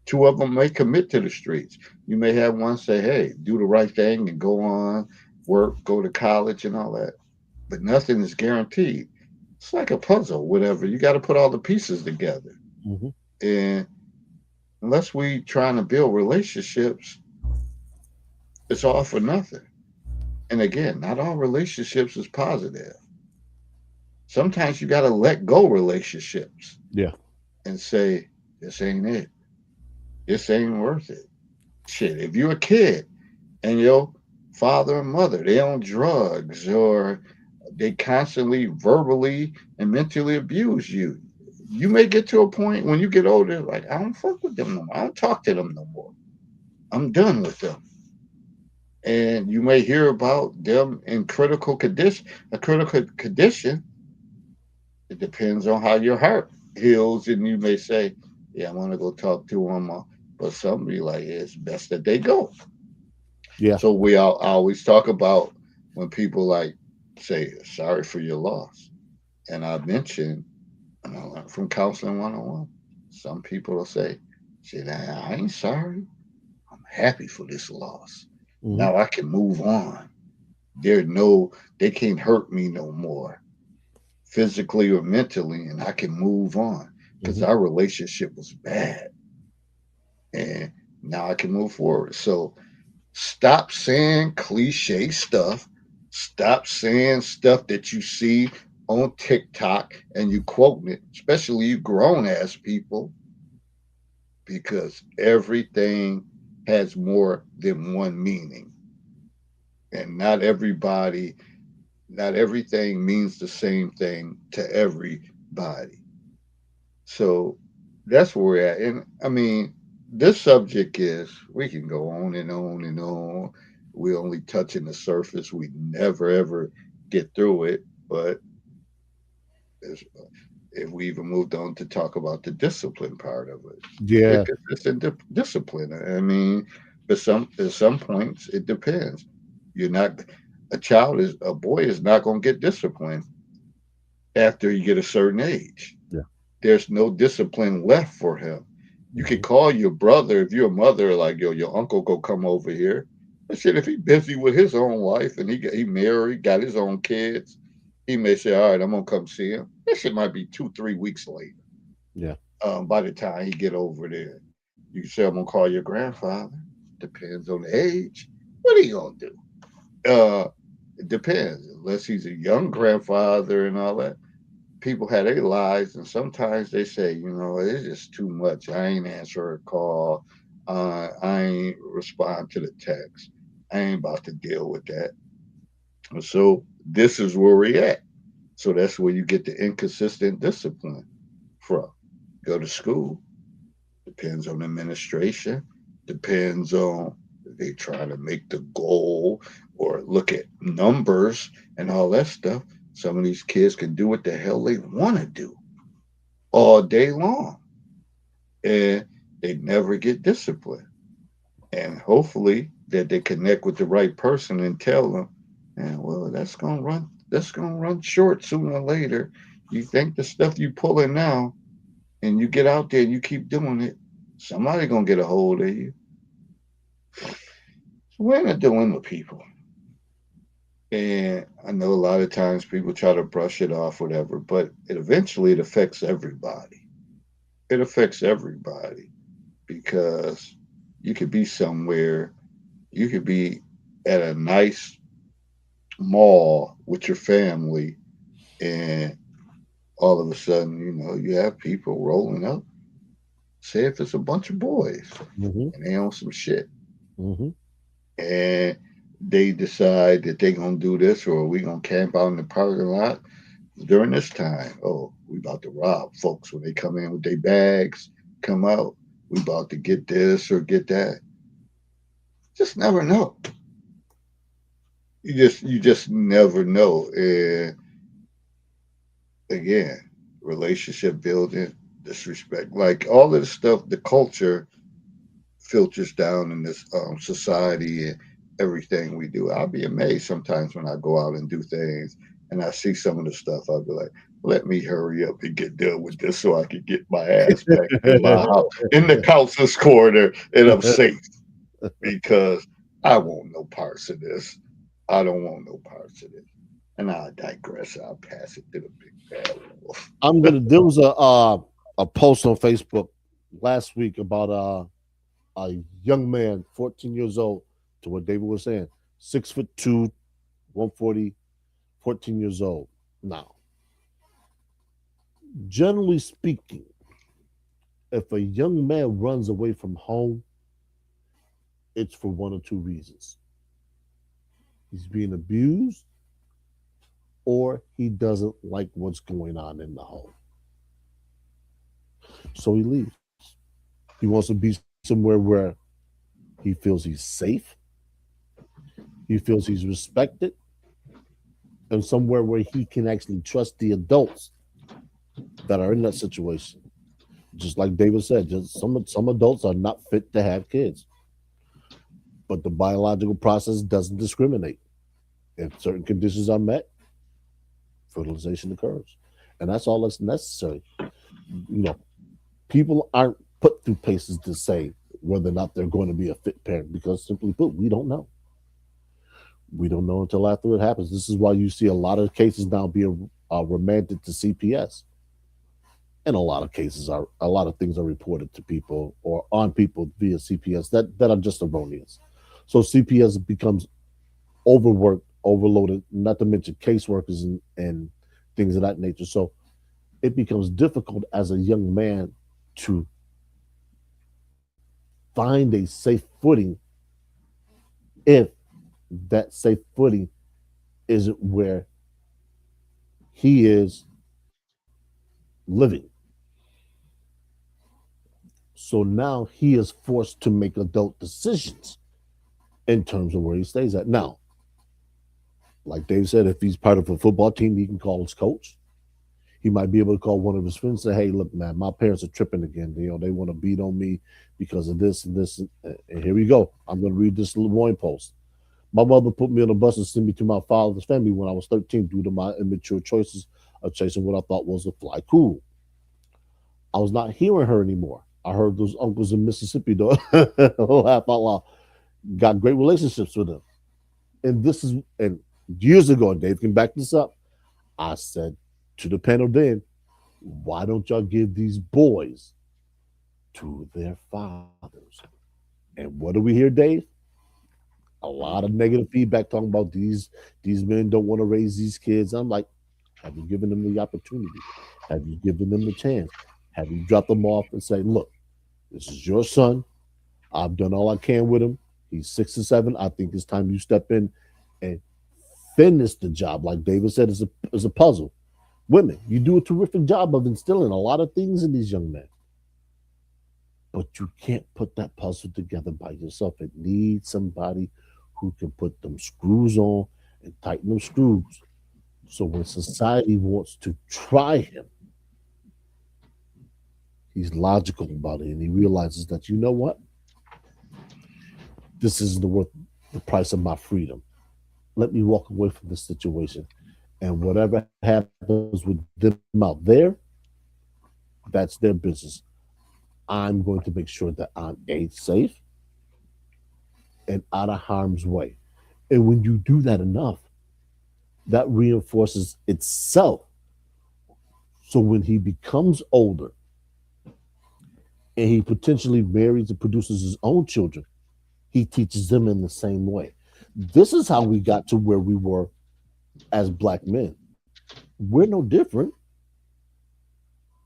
Two of them may commit to the streets. You may have one say, "Hey, do the right thing and go on, work, go to college, and all that." But nothing is guaranteed. It's like a puzzle, whatever. You got to put all the pieces together. Mm-hmm. And unless we trying to build relationships, it's all for nothing. And again, not all relationships is positive. Sometimes you got to let go relationships Yeah. and say, this ain't it. This ain't worth it. Shit, if you're a kid and your father and mother, they on drugs or they constantly verbally and mentally abuse you, you may get to a point when you get older, like, I don't fuck with them no more. I don't talk to them no more. I'm done with them. And you may hear about them in a critical condition. It depends on how your heart heals, and you may say, "Yeah, I want to go talk to them," but some be like, "It's best that they go." Yeah. So I always talk about when people like say, "Sorry for your loss," and I mentioned, and I learned from counseling 101. Some people will say, "Shit, I ain't sorry. I'm happy for this loss. Mm-hmm. Now I can move on. There no, they can't hurt me no more, physically or mentally, and I can move on because Mm-hmm. our relationship was bad, and now I can move forward." So Stop saying cliche stuff. Stop saying stuff that you see on TikTok and you quoting it, especially you grown ass people, because everything has more than one meaning. And not everything means the same thing to everybody. So that's where we're at. And I mean, this subject is, we can go on and on and on. We only touching the surface. We never ever get through it. But if we even moved on to talk about the discipline part of it, Yeah. it's a discipline. I mean, but at some points it depends. You're not a boy is not going to get disciplined after you get a certain age. Yeah. There's no discipline left for him. You could Hmm. call your brother if you're a mother, like, yo, your uncle go come over here. But shit, if he busy with his own life and he married, got his own kids, he may say, all right, I'm gonna come see him. That shit might be 2, 3 weeks later. Yeah. By the time he get over there, you say, I'm gonna call your grandfather. Depends on the age. What are you gonna do? It depends. Unless he's a young grandfather and all that, people have their lives, and sometimes they say, it's just too much. I ain't answer a call. I ain't respond to the text. I ain't about to deal with that. So this is where we at. So that's where you get the inconsistent discipline from. Go to school. Depends on the administration. Depends on if they try to make the goal or look at numbers and all that stuff. Some of these kids can do what the hell they want to do all day long, and they never get disciplined. And hopefully that they connect with the right person and tell them, and well, that's gonna run short sooner or later. You think the stuff you pulling now, and you get out there and you keep doing it, somebody gonna get a hold of you. So we're in a dilemma, people. And I know a lot of times people try to brush it off, whatever, but it affects everybody. It affects everybody because you could be somewhere, you could be at a nice mall with your family, and all of a sudden, you have people rolling up. Say if it's a bunch of boys Hmm. and they on some shit, Hmm. and they decide that they gonna do this, or we gonna camp out in the parking lot during this time. Oh, we about to rob folks when they come in with their bags, come out. We about to get this or get that. Just never know. You just never know. And again, relationship building, disrespect, like all of the stuff, the culture filters down in this society and everything we do. I'll be amazed sometimes when I go out and do things and I see some of the stuff. I'll be like, let me hurry up and get done with this so I can get my ass back in my house in the counselor's corner and I'm safe, because I want no parts of this. I don't want no parts of this. And I digress. I'll pass it to the big bad wolf. There was a post on Facebook last week about a young man, 14 years old, to what David was saying, 6'2", 140, 14 years old. Now, generally speaking, if a young man runs away from home, it's for one or two reasons. He's being abused, or he doesn't like what's going on in the home. So he leaves. He wants to be somewhere where he feels he's safe, he feels he's respected, and somewhere where he can actually trust the adults that are in that situation. Just like David said, just some adults are not fit to have kids, but the biological process doesn't discriminate. If certain conditions are met, fertilization occurs, and that's all that's necessary. You know, people aren't put through paces to say whether or not they're going to be a fit parent because, simply put, we don't know. We don't know until after it happens. This is why you see a lot of cases now being remanded to CPS, and a lot of things are reported to people or on people via CPS that are just erroneous. So CPS becomes overworked, overloaded, not to mention caseworkers and things of that nature. So it becomes difficult as a young man to find a safe footing if that safe footing isn't where he is living. So now he is forced to make adult decisions in terms of where he stays at. Now, like Dave said, if he's part of a football team, he can call his coach. He might be able to call one of his friends and say, "Hey, look, man, my parents are tripping again. They want to beat on me because of this and this. And here we go. I'm going to read this Lemoyne Post. My mother put me on a bus and sent me to my father's family when I was 13 due to my immature choices of chasing what I thought was a fly cool. I was not hearing her anymore. I heard those uncles in Mississippi, though, laugh out loud. Got great relationships with them. And years ago, and Dave can back this up, I said to the panel then, why don't y'all give these boys to their fathers? And what do we hear, Dave? A lot of negative feedback talking about these men don't want to raise these kids. I'm like, have you given them the opportunity? Have you given them the chance? Have you dropped them off and say, look, this is your son. I've done all I can with him. He's 6 or 7. I think it's time you step in and finish the job. Like David said, it's a puzzle. Women, you do a terrific job of instilling a lot of things in these young men, but you can't put that puzzle together by yourself. It needs somebody who can put them screws on and tighten them screws. So when society wants to try him, he's logical about it and he realizes that, you know what? This isn't worth the price of my freedom. Let me walk away from this situation. And whatever happens with them out there, that's their business. I'm going to make sure that I'm safe and out of harm's way. And when you do that enough, that reinforces itself. So when he becomes older and he potentially marries and produces his own children, he teaches them in the same way. This is how we got to where we were as black men. We're no different.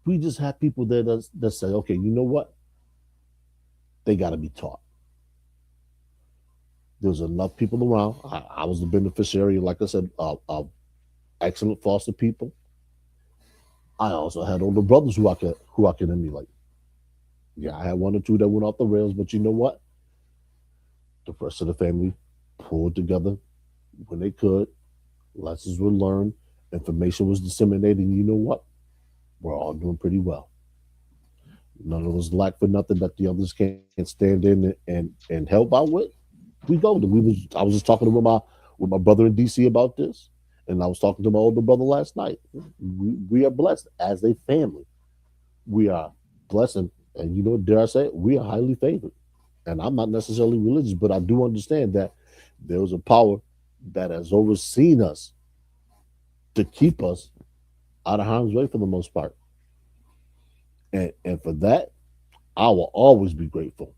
We just have people there that say, okay, you know what? They got to be taught. There's enough people around. I was the beneficiary, like I said, of excellent foster people. I also had older brothers who I can emulate. Yeah, I had one or two that went off the rails, but you know what? The rest of the family pulled together when they could. Lessons were learned, information was disseminated, and you know what? We're all doing pretty well. None of us lack for nothing that the others can't stand in and help out with. We go. I was just talking with my brother in DC about this, and I was talking to my older brother last night. We are blessed as a family. We are blessed, and you know, dare I say it, we are highly favored. And I'm not necessarily religious, but I do understand that there is a power that has overseen us to keep us out of harm's way for the most part. And for that, I will always be grateful.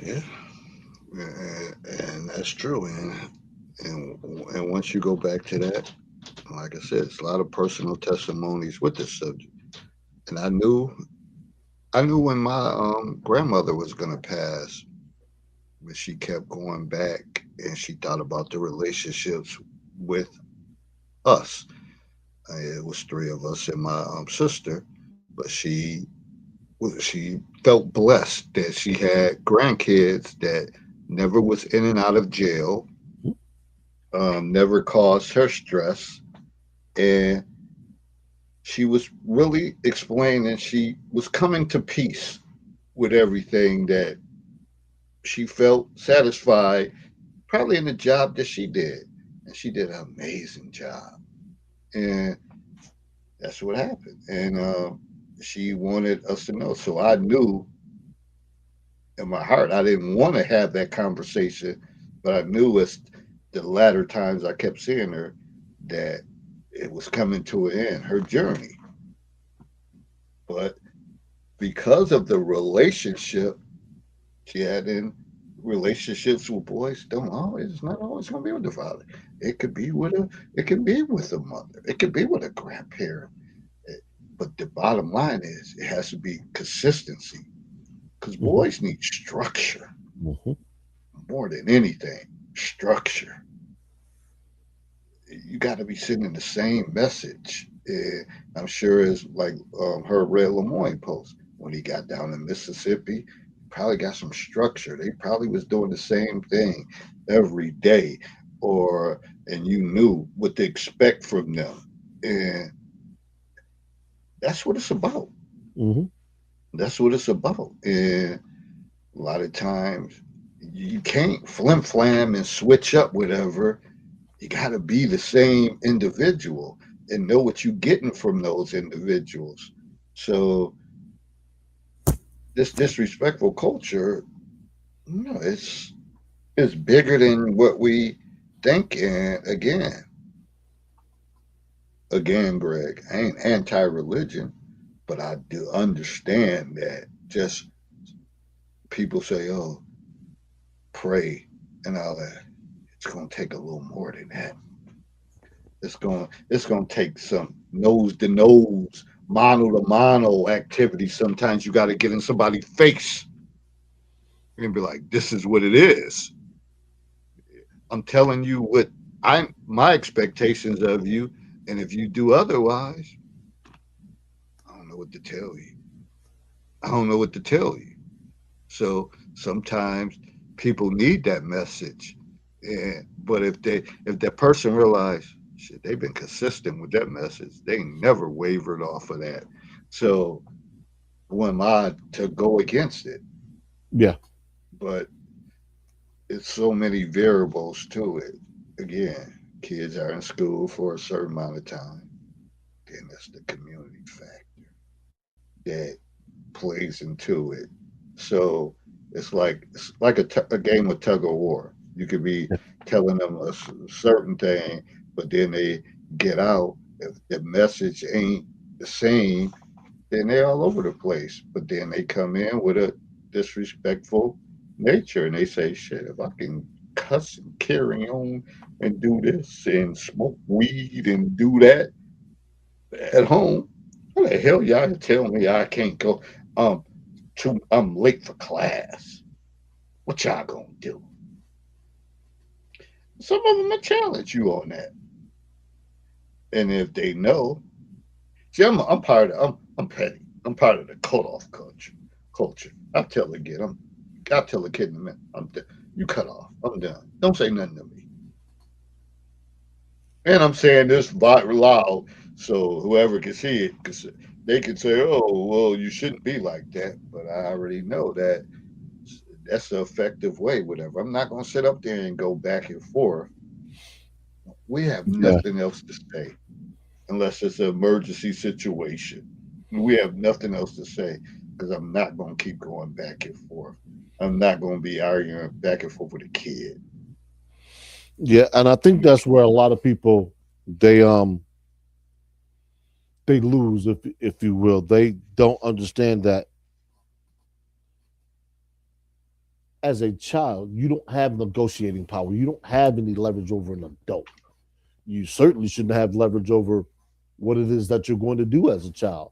Yeah, and that's true. And once you go back to that, like I said, it's a lot of personal testimonies with this subject. And I knew when my grandmother was gonna pass, but she kept going back and she thought about the relationships with us. It was three of us and my sister, but she felt blessed that she had grandkids that never was in and out of jail, never caused her stress, and she was really explaining she was coming to peace with everything, that she felt satisfied probably in the job that she did, and she did an amazing job, and that's what happened. And she wanted us to know, so I knew in my heart I didn't want to have that conversation, but I knew as the latter times I kept seeing her that it was coming to an end, her journey. But because of the relationship she had in relationships with boys, don't always, it's not always going to be with the father. It could be with it could be with a mother. It could be with a grandparent. Eh, But the bottom line is, it has to be consistency because Hmm. boys need structure Hmm. more than anything. Structure. You got to be sending the same message. I'm sure it's like her Red Lemoyne post when he got down in Mississippi. Probably got some structure. They probably was doing the same thing every day, or and you knew what to expect from them, and that's what it's about. Hmm. That's what it's about. And a lot of times you can't flim flam and switch up whatever. You got to be the same individual and know what you're getting from those individuals. So this disrespectful culture, no, it's bigger than what we think. And again, Greg, I ain't anti-religion, but I do understand that just people say, "Oh, pray," and all that. It's gonna take a little more than that. It's gonna take some nose to nose, mano to mano activity. Sometimes you got to get in somebody's face and be like, "This is what it is." I'm telling you what I'm my expectations of you, and if you do otherwise, I don't know what to tell you. I don't know what to tell you. So sometimes people need that message, and but if that person realize shit, they've been consistent with that message, they never wavered off of that. So who am I to go against it? Yeah. But it's so many variables to it. Again, kids are in school for a certain amount of time. Then that's the community factor that plays into it. So it's like a game of tug of war. You could be telling them a certain thing, but then they get out. If the message ain't the same, then they're all over the place. But then they come in with a disrespectful nature and they say, shit, if I can cuss and carry on and do this and smoke weed and do that at home, how the hell y'all tell me I can't go? Um, I'm late for class. What y'all gonna do? Some of them will challenge you on that, and if they know, see, I'm part of I'm petty. I'm part of the cut off culture. Culture. I'll tell a kid in a minute. You cut off. I'm done. Don't say nothing to me. And I'm saying this loud so whoever can see it, because they can say, "Oh, well, you shouldn't be like that." But I already know that that's the effective way. Whatever. I'm not gonna sit up there and go back and forth. We have Yeah. nothing else to say unless it's an emergency situation. We have nothing else to say because I'm not going to keep going back and forth. I'm not going to be arguing back and forth with a kid. Yeah. And I think that's where a lot of people they they lose, if you will. They don't understand that as a child, you don't have negotiating power. You don't have any leverage over an adult. You certainly shouldn't have leverage over what it is that you're going to do as a child.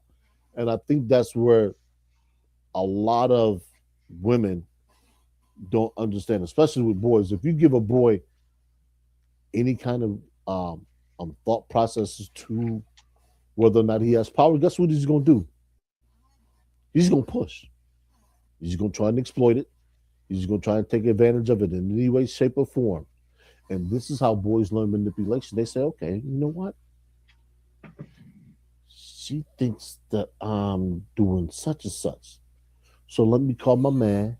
And I think that's where a lot of women don't understand, especially with boys. If you give a boy any kind of thought processes to whether or not he has power, guess what he's going to do? He's going to push. He's going to try and exploit it. He's going to try and take advantage of it in any way, shape, or form. And this is how boys learn manipulation. They say, okay, you know what? She thinks that I'm doing such and such. So let me call my man.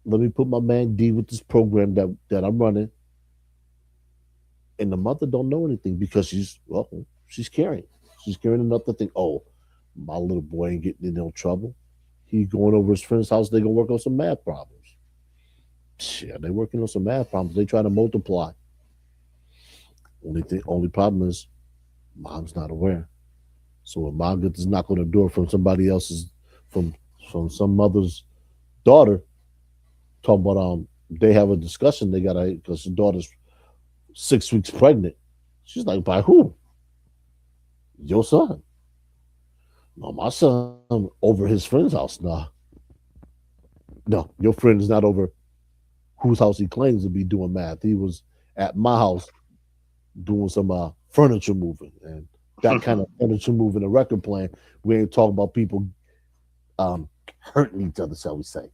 Let me put my man D with this program that I'm running. And the mother don't know anything because she's caring. She's caring enough to think, oh, my little boy ain't getting in no trouble. He going over his friend's house. They gonna work on some math problems. Yeah, they working on some math problems. They try to multiply. Only problem is mom's not aware. So when mom gets to knock on the door from somebody else's, from from some mother's daughter talking about they have a discussion. They gotta because the daughter's 6 weeks pregnant. She's like, by who? Your son. No, my son over his friend's house. Nah, no, your friend is not over whose house he claims to be doing math. He was at my house doing some furniture moving and that kind of furniture moving, a record playing. We ain't talking about people um, hurting each other, shall we say.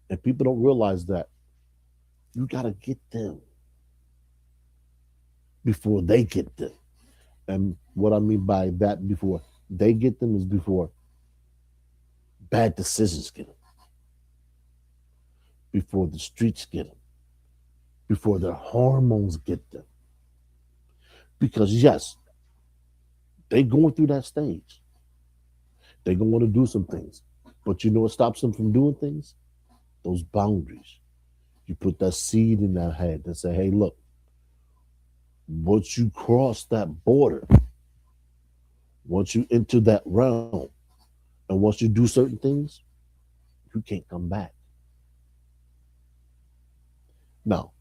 And people don't realize that you got to get them before they get them. And what I mean by that before they get them is before bad decisions get them, before the streets get them, before their hormones get them. Because yes, they going through that stage. They gonna want to do some things. But you know what stops them from doing things? Those boundaries. You put that seed in their head and say, hey, look, once you cross that border, once you enter that realm, and once you do certain things, you can't come back. Now,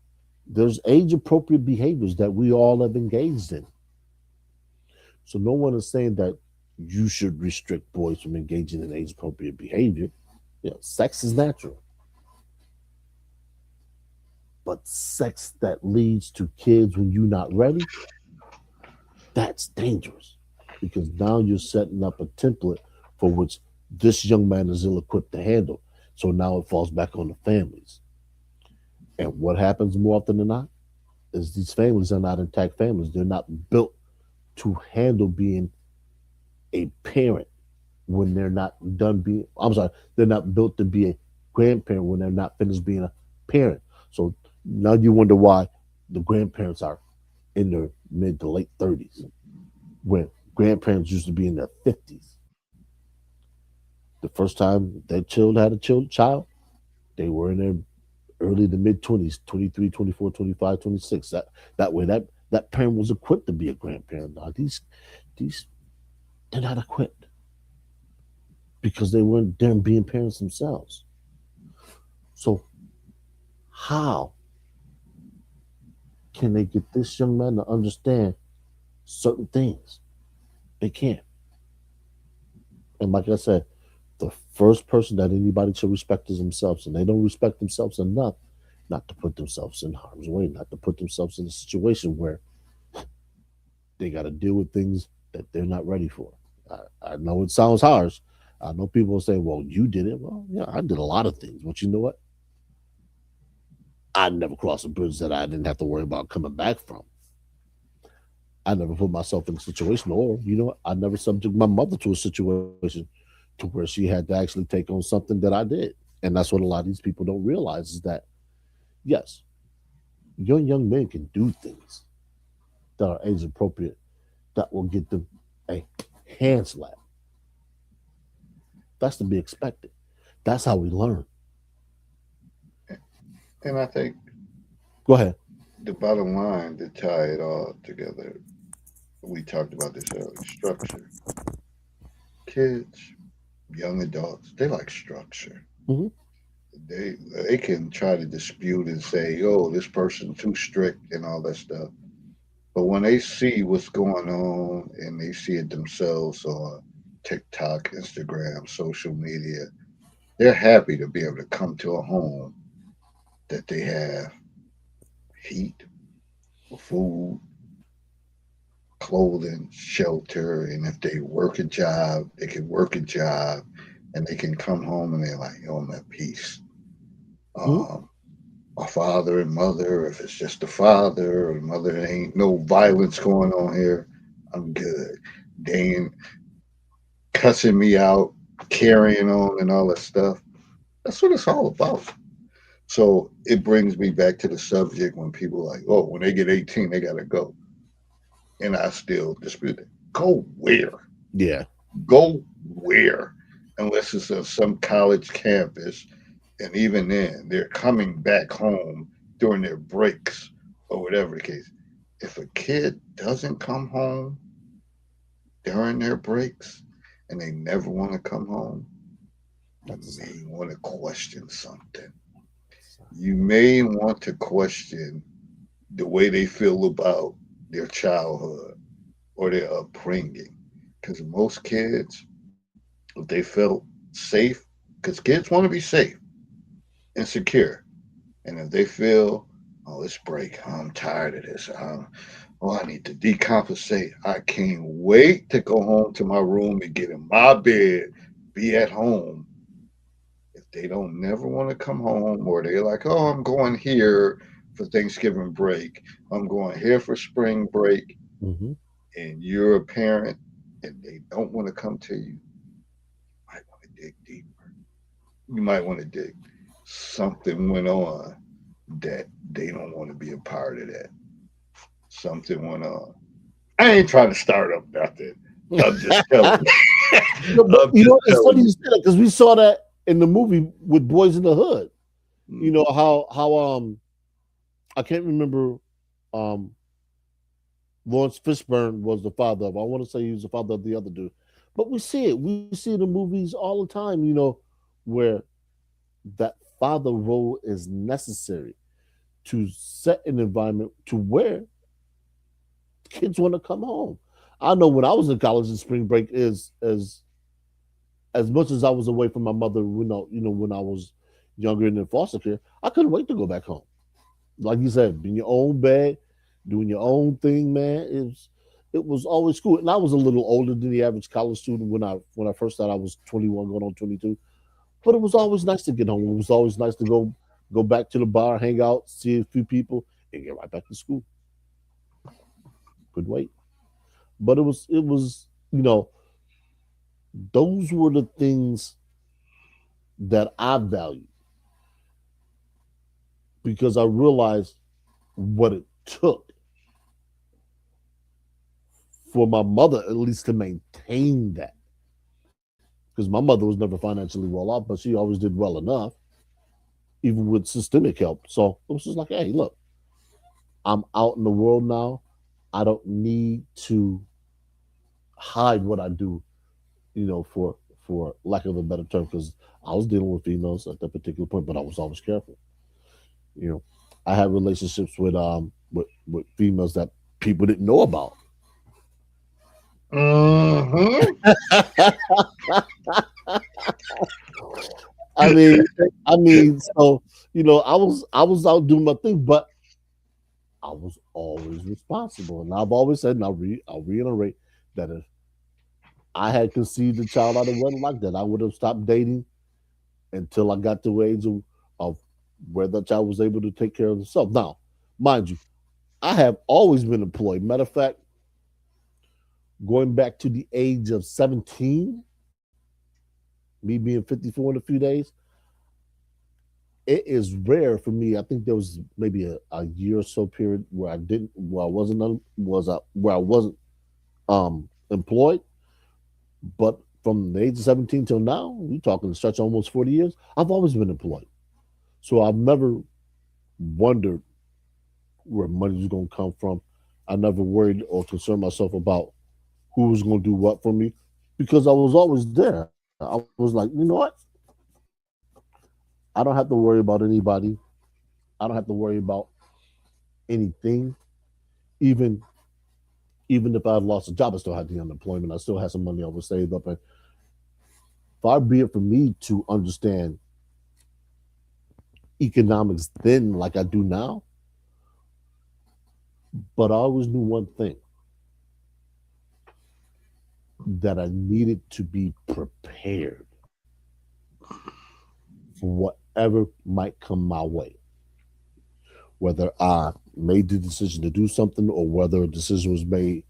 there's age appropriate behaviors that we all have engaged in. So no one is saying that you should restrict boys from engaging in age appropriate behavior. You know, sex is natural. But sex that leads to kids when you're not ready, that's dangerous. Because now you're setting up a template for which this young man is ill equipped to handle. So now it falls back on the families. And what happens more often than not is these families are not intact families. They're not built to handle being a parent when they're not done being, I'm sorry, they're not built to be a grandparent when they're not finished being a parent. So now you wonder why the grandparents are in their mid to late 30s when grandparents used to be in their 50s. The first time that child had a child, they were in their early to mid 20s, 23, 24, 25, 26. That way that parent was equipped to be a grandparent. Now these they're not equipped because they weren't there being parents themselves. So how can they get this young man to understand certain things? They can't. And like I said, the first person that anybody should respect is themselves, and they don't respect themselves enough not to put themselves in harm's way, not to put themselves in a situation where they got to deal with things that they're not ready for. I know it sounds harsh. I know people will say, well, you did it. Well, yeah, I did a lot of things. But you know what? I never crossed a bridge that I didn't have to worry about coming back from. I never put myself in a situation, or, you know, I never subjected my mother to a situation to where she had to actually take on something that I did. And that's what a lot of these people don't realize is that, yes, young men can do things that are age appropriate that will get them a hand slap. That's to be expected. That's how we learn. And I think Go ahead. the bottom line to tie it all together, we talked about this earlier, structure. Kids, young adults, they like structure. Hmm. They can try to dispute and say, "Oh, this person's too strict" and all that stuff. But when they see what's going on and they see it themselves on TikTok, Instagram, social media, they're happy to be able to come to a home that they have heat, food, clothing, shelter, and if they work a job, they can work a job and they can come home and they're like, "Oh, I'm at peace." Hmm. Um, a father and mother, if it's just the father or the mother, ain't no violence going on here. I'm good. They ain't cussing me out, carrying on, and all that stuff. That's what it's all about. So it brings me back to the subject when people are like, oh, when they get 18, they got to go. And I still dispute it. Go where? Yeah. Go where? Unless it's on some college campus. And even then, they're coming back home during their breaks or whatever the case. If a kid doesn't come home during their breaks and they never want to come home, You That's a sign. may want to question something. You may want to question the way they feel about their childhood or their upbringing. Because most kids, if they felt safe, because kids want to be safe and secure, and if they feel, oh, it's break, I'm tired of this, oh, I need to decompensate. I can't wait to go home to my room and get in my bed, be at home. If they don't never want to come home, or they're like, oh, I'm going here for Thanksgiving break, I'm going here for spring break, Mm-hmm. and you're a parent and they don't want to come to you, might want to dig deeper. You might want to dig. Something went on that they don't want to be a part of that. Something went on. I ain't trying to start up nothing. I'm just telling you. No, but I'm you just know, it's telling funny you you. say that because we saw that in the movie with Boys in the Hood. You know Mhm. how I can't remember um Lawrence Fishburne was the father of. I want to say he was the father of the other dude, but we see it. We see it in movies all the time. You know, where that father role is necessary to set an environment to where kids want to come home. I know when I was in college and spring break is as much as I was away from my mother when I was younger and in foster care, I couldn't wait to go back home. Like you said, in your own bed, doing your own thing, man. It was always cool. And I was a little older than the average college student when I first started. I was 21, going on 22. But it was always nice to get home. It was always nice to go back to the bar, hang out, see a few people, and get right back to school. Couldn't wait. But it was those were the things that I valued because I realized what it took for my mother at least to maintain that. Because my mother was never financially well off, but she always did well enough, even with systemic help. So it was just like, hey, look, I'm out in the world now. I don't need to hide what I do, for lack of a better term, because I was dealing with females at that particular point, but I was always careful. You know, I had relationships with females that people didn't know about. Mhm. I mean, so I was out doing my thing, but I was always responsible, and I've always said, and I'll reiterate that if I had conceived a child out of wedlock, that I would have stopped dating until I got to the age of where the child was able to take care of himself. Now, mind you, I have always been employed. Matter of fact, going back to the age of 17, me being 54 in a few days, it is rare for me. I think there was maybe a year or so period where I wasn't where I wasn't employed. But from the age of 17 till now, we talking to stretch almost 40 years. I've always been employed, so I've never wondered where money was going to come from. I never worried or concerned myself about who was going to do what for me because I was always there. I was like, you know what? I don't have to worry about anybody. I don't have to worry about anything. Even even if I had lost a job, I still had the unemployment. I still had some money I was saved up, and far be it for me to understand economics then like I do now. But I always knew one thing, that I needed to be prepared for whatever might come my way. Whether I made the decision to do something or whether a decision was made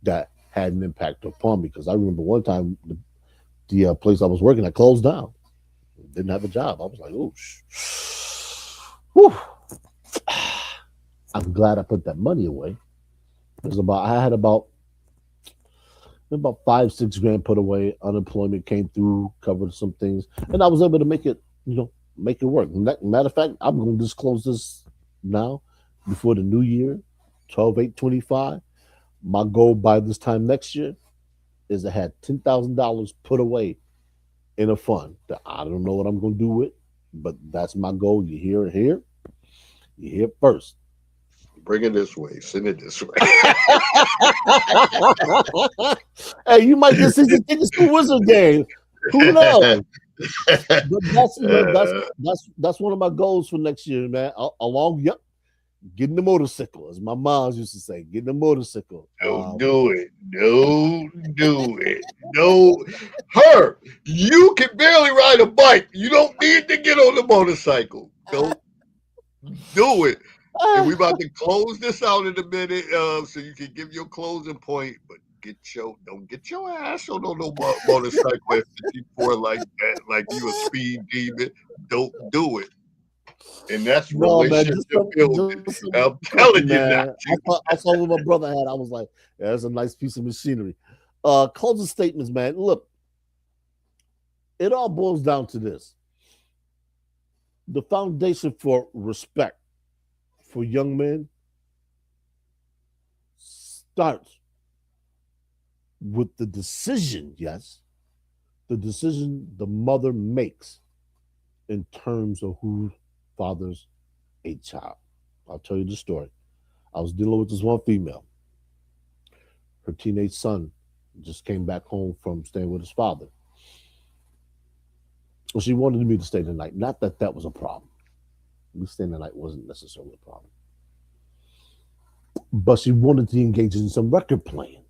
that had an impact upon me. Because I remember one time the place I was working at closed down, didn't have a job. I was like, oh, whew. I'm glad I put that money away. I had about 5-6 grand put away. Unemployment came through, covered some things, and I was able to make it work. Matter of fact, I'm going to disclose this now before the new year, 12/8/25. My goal by this time next year is to have $10,000 put away in a fund that I don't know what I'm going to do with, but that's my goal. You hear it here. You hear it first. Bring it this way. Send it this way. Hey, you might get season tickets to Wizard game. Who knows? But that's that's one of my goals for next year, man. Along, yep, getting the motorcycle, as my moms used to say, getting the motorcycle. Don't do it. Don't do it. No. Her, you can barely ride a bike. You don't need to get on the motorcycle. Don't do it. And we about to close this out in a minute, so you can give your closing point. But don't get your ass on no motorcycle at 54 like that, like you a speed demon. Don't do it. And that's No, man, relationship building. I'm something, telling you not man. to. I saw what my brother had. I was like, yeah, that's a nice piece of machinery. Closing statements, man. Look, it all boils down to this: the foundation for respect for young men starts with the decision, yes, the decision the mother makes in terms of who fathers a child. I'll tell you the story. I was dealing with this one female. Her teenage son just came back home from staying with his father. Well, she wanted me to stay the night. Not that that was a problem. Me staying the night wasn't necessarily a problem. But she wanted to engage in some record playing.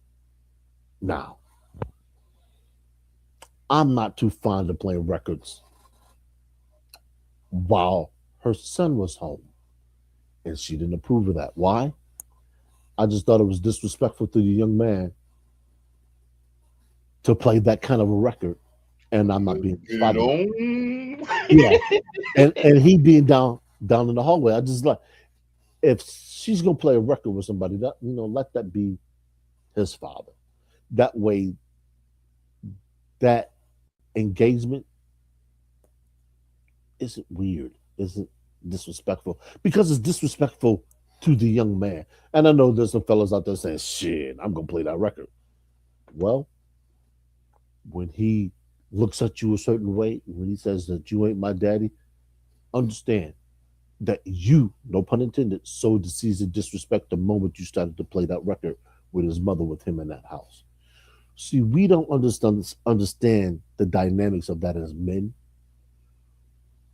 Now, I'm not too fond of playing records while her son was home. And she didn't approve of that. Why? I just thought it was disrespectful to the young man to play that kind of a record. And I'm not being You father. know? Yeah. And he being down in the hallway. I just like, if she's gonna play a record with somebody, that let that be his father. That way, that engagement isn't weird, isn't disrespectful, because it's disrespectful to the young man. And I know there's some fellas out there saying, "Shit, I'm gonna play that record." Well, when he looks at you a certain way, when he says that you ain't my daddy, understand that you, no pun intended, sowed the seeds of disrespect the moment you started to play that record with his mother with him in that house. See, we don't understand the dynamics of that as men.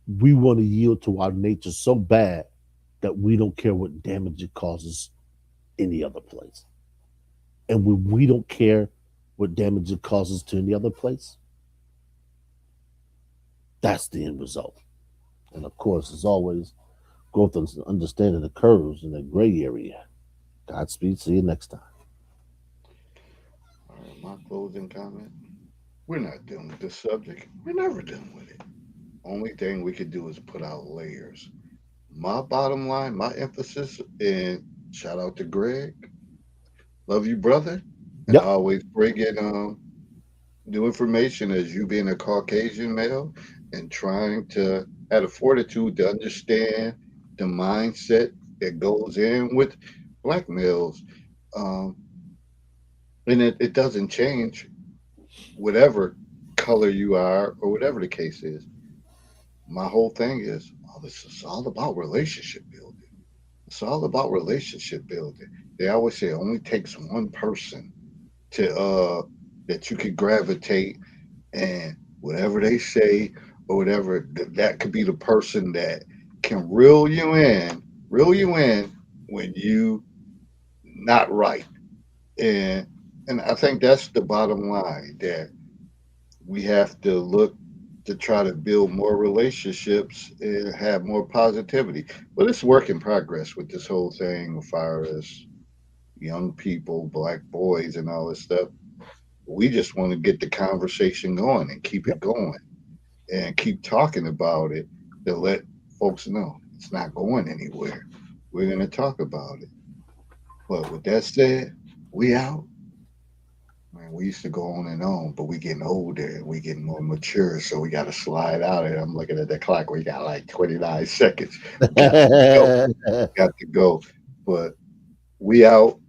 We want to yield to our nature so bad that we don't care what damage it causes any other place. And when we don't care what damage it causes to any other place, that's the end result. And of course, as always, growth and understanding occurs in the gray area. Godspeed. See you next time. All right, my closing comment. We're not done with this subject. We're never done with it. Only thing we could do is put out layers. My bottom line, my emphasis, and shout out to Greg. Love you, brother. And I Yep. always bring in new information as you being a Caucasian male and trying to have the fortitude to understand the mindset that goes in with black males. Um, and it doesn't change whatever color you are or whatever the case is. My whole thing is, oh, this is all about relationship building. It's all about relationship building. They always say it only takes one person to that you could gravitate, and whatever they say or whatever, that could be the person that can reel you in when you not right. And and I think that's the bottom line, that we have to look to try to build more relationships and have more positivity. But it's work in progress with this whole thing as far as young people, black boys, and all this stuff. We just want to get the conversation going and keep it Yep. going and keep talking about it to let folks know it's not going anywhere. We're going to talk about it. But with that said, we out. Man, we used to go on, but we getting older and we getting more mature, so we got to slide out. And I'm looking at the clock. We got like 29 seconds. We got to go. Got to go. But we out.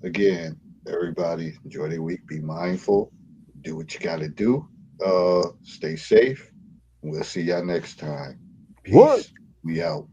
Again, everybody enjoy their week. Be mindful. Do what you got to do. Stay safe. We'll see y'all next time. What? Peace. We out.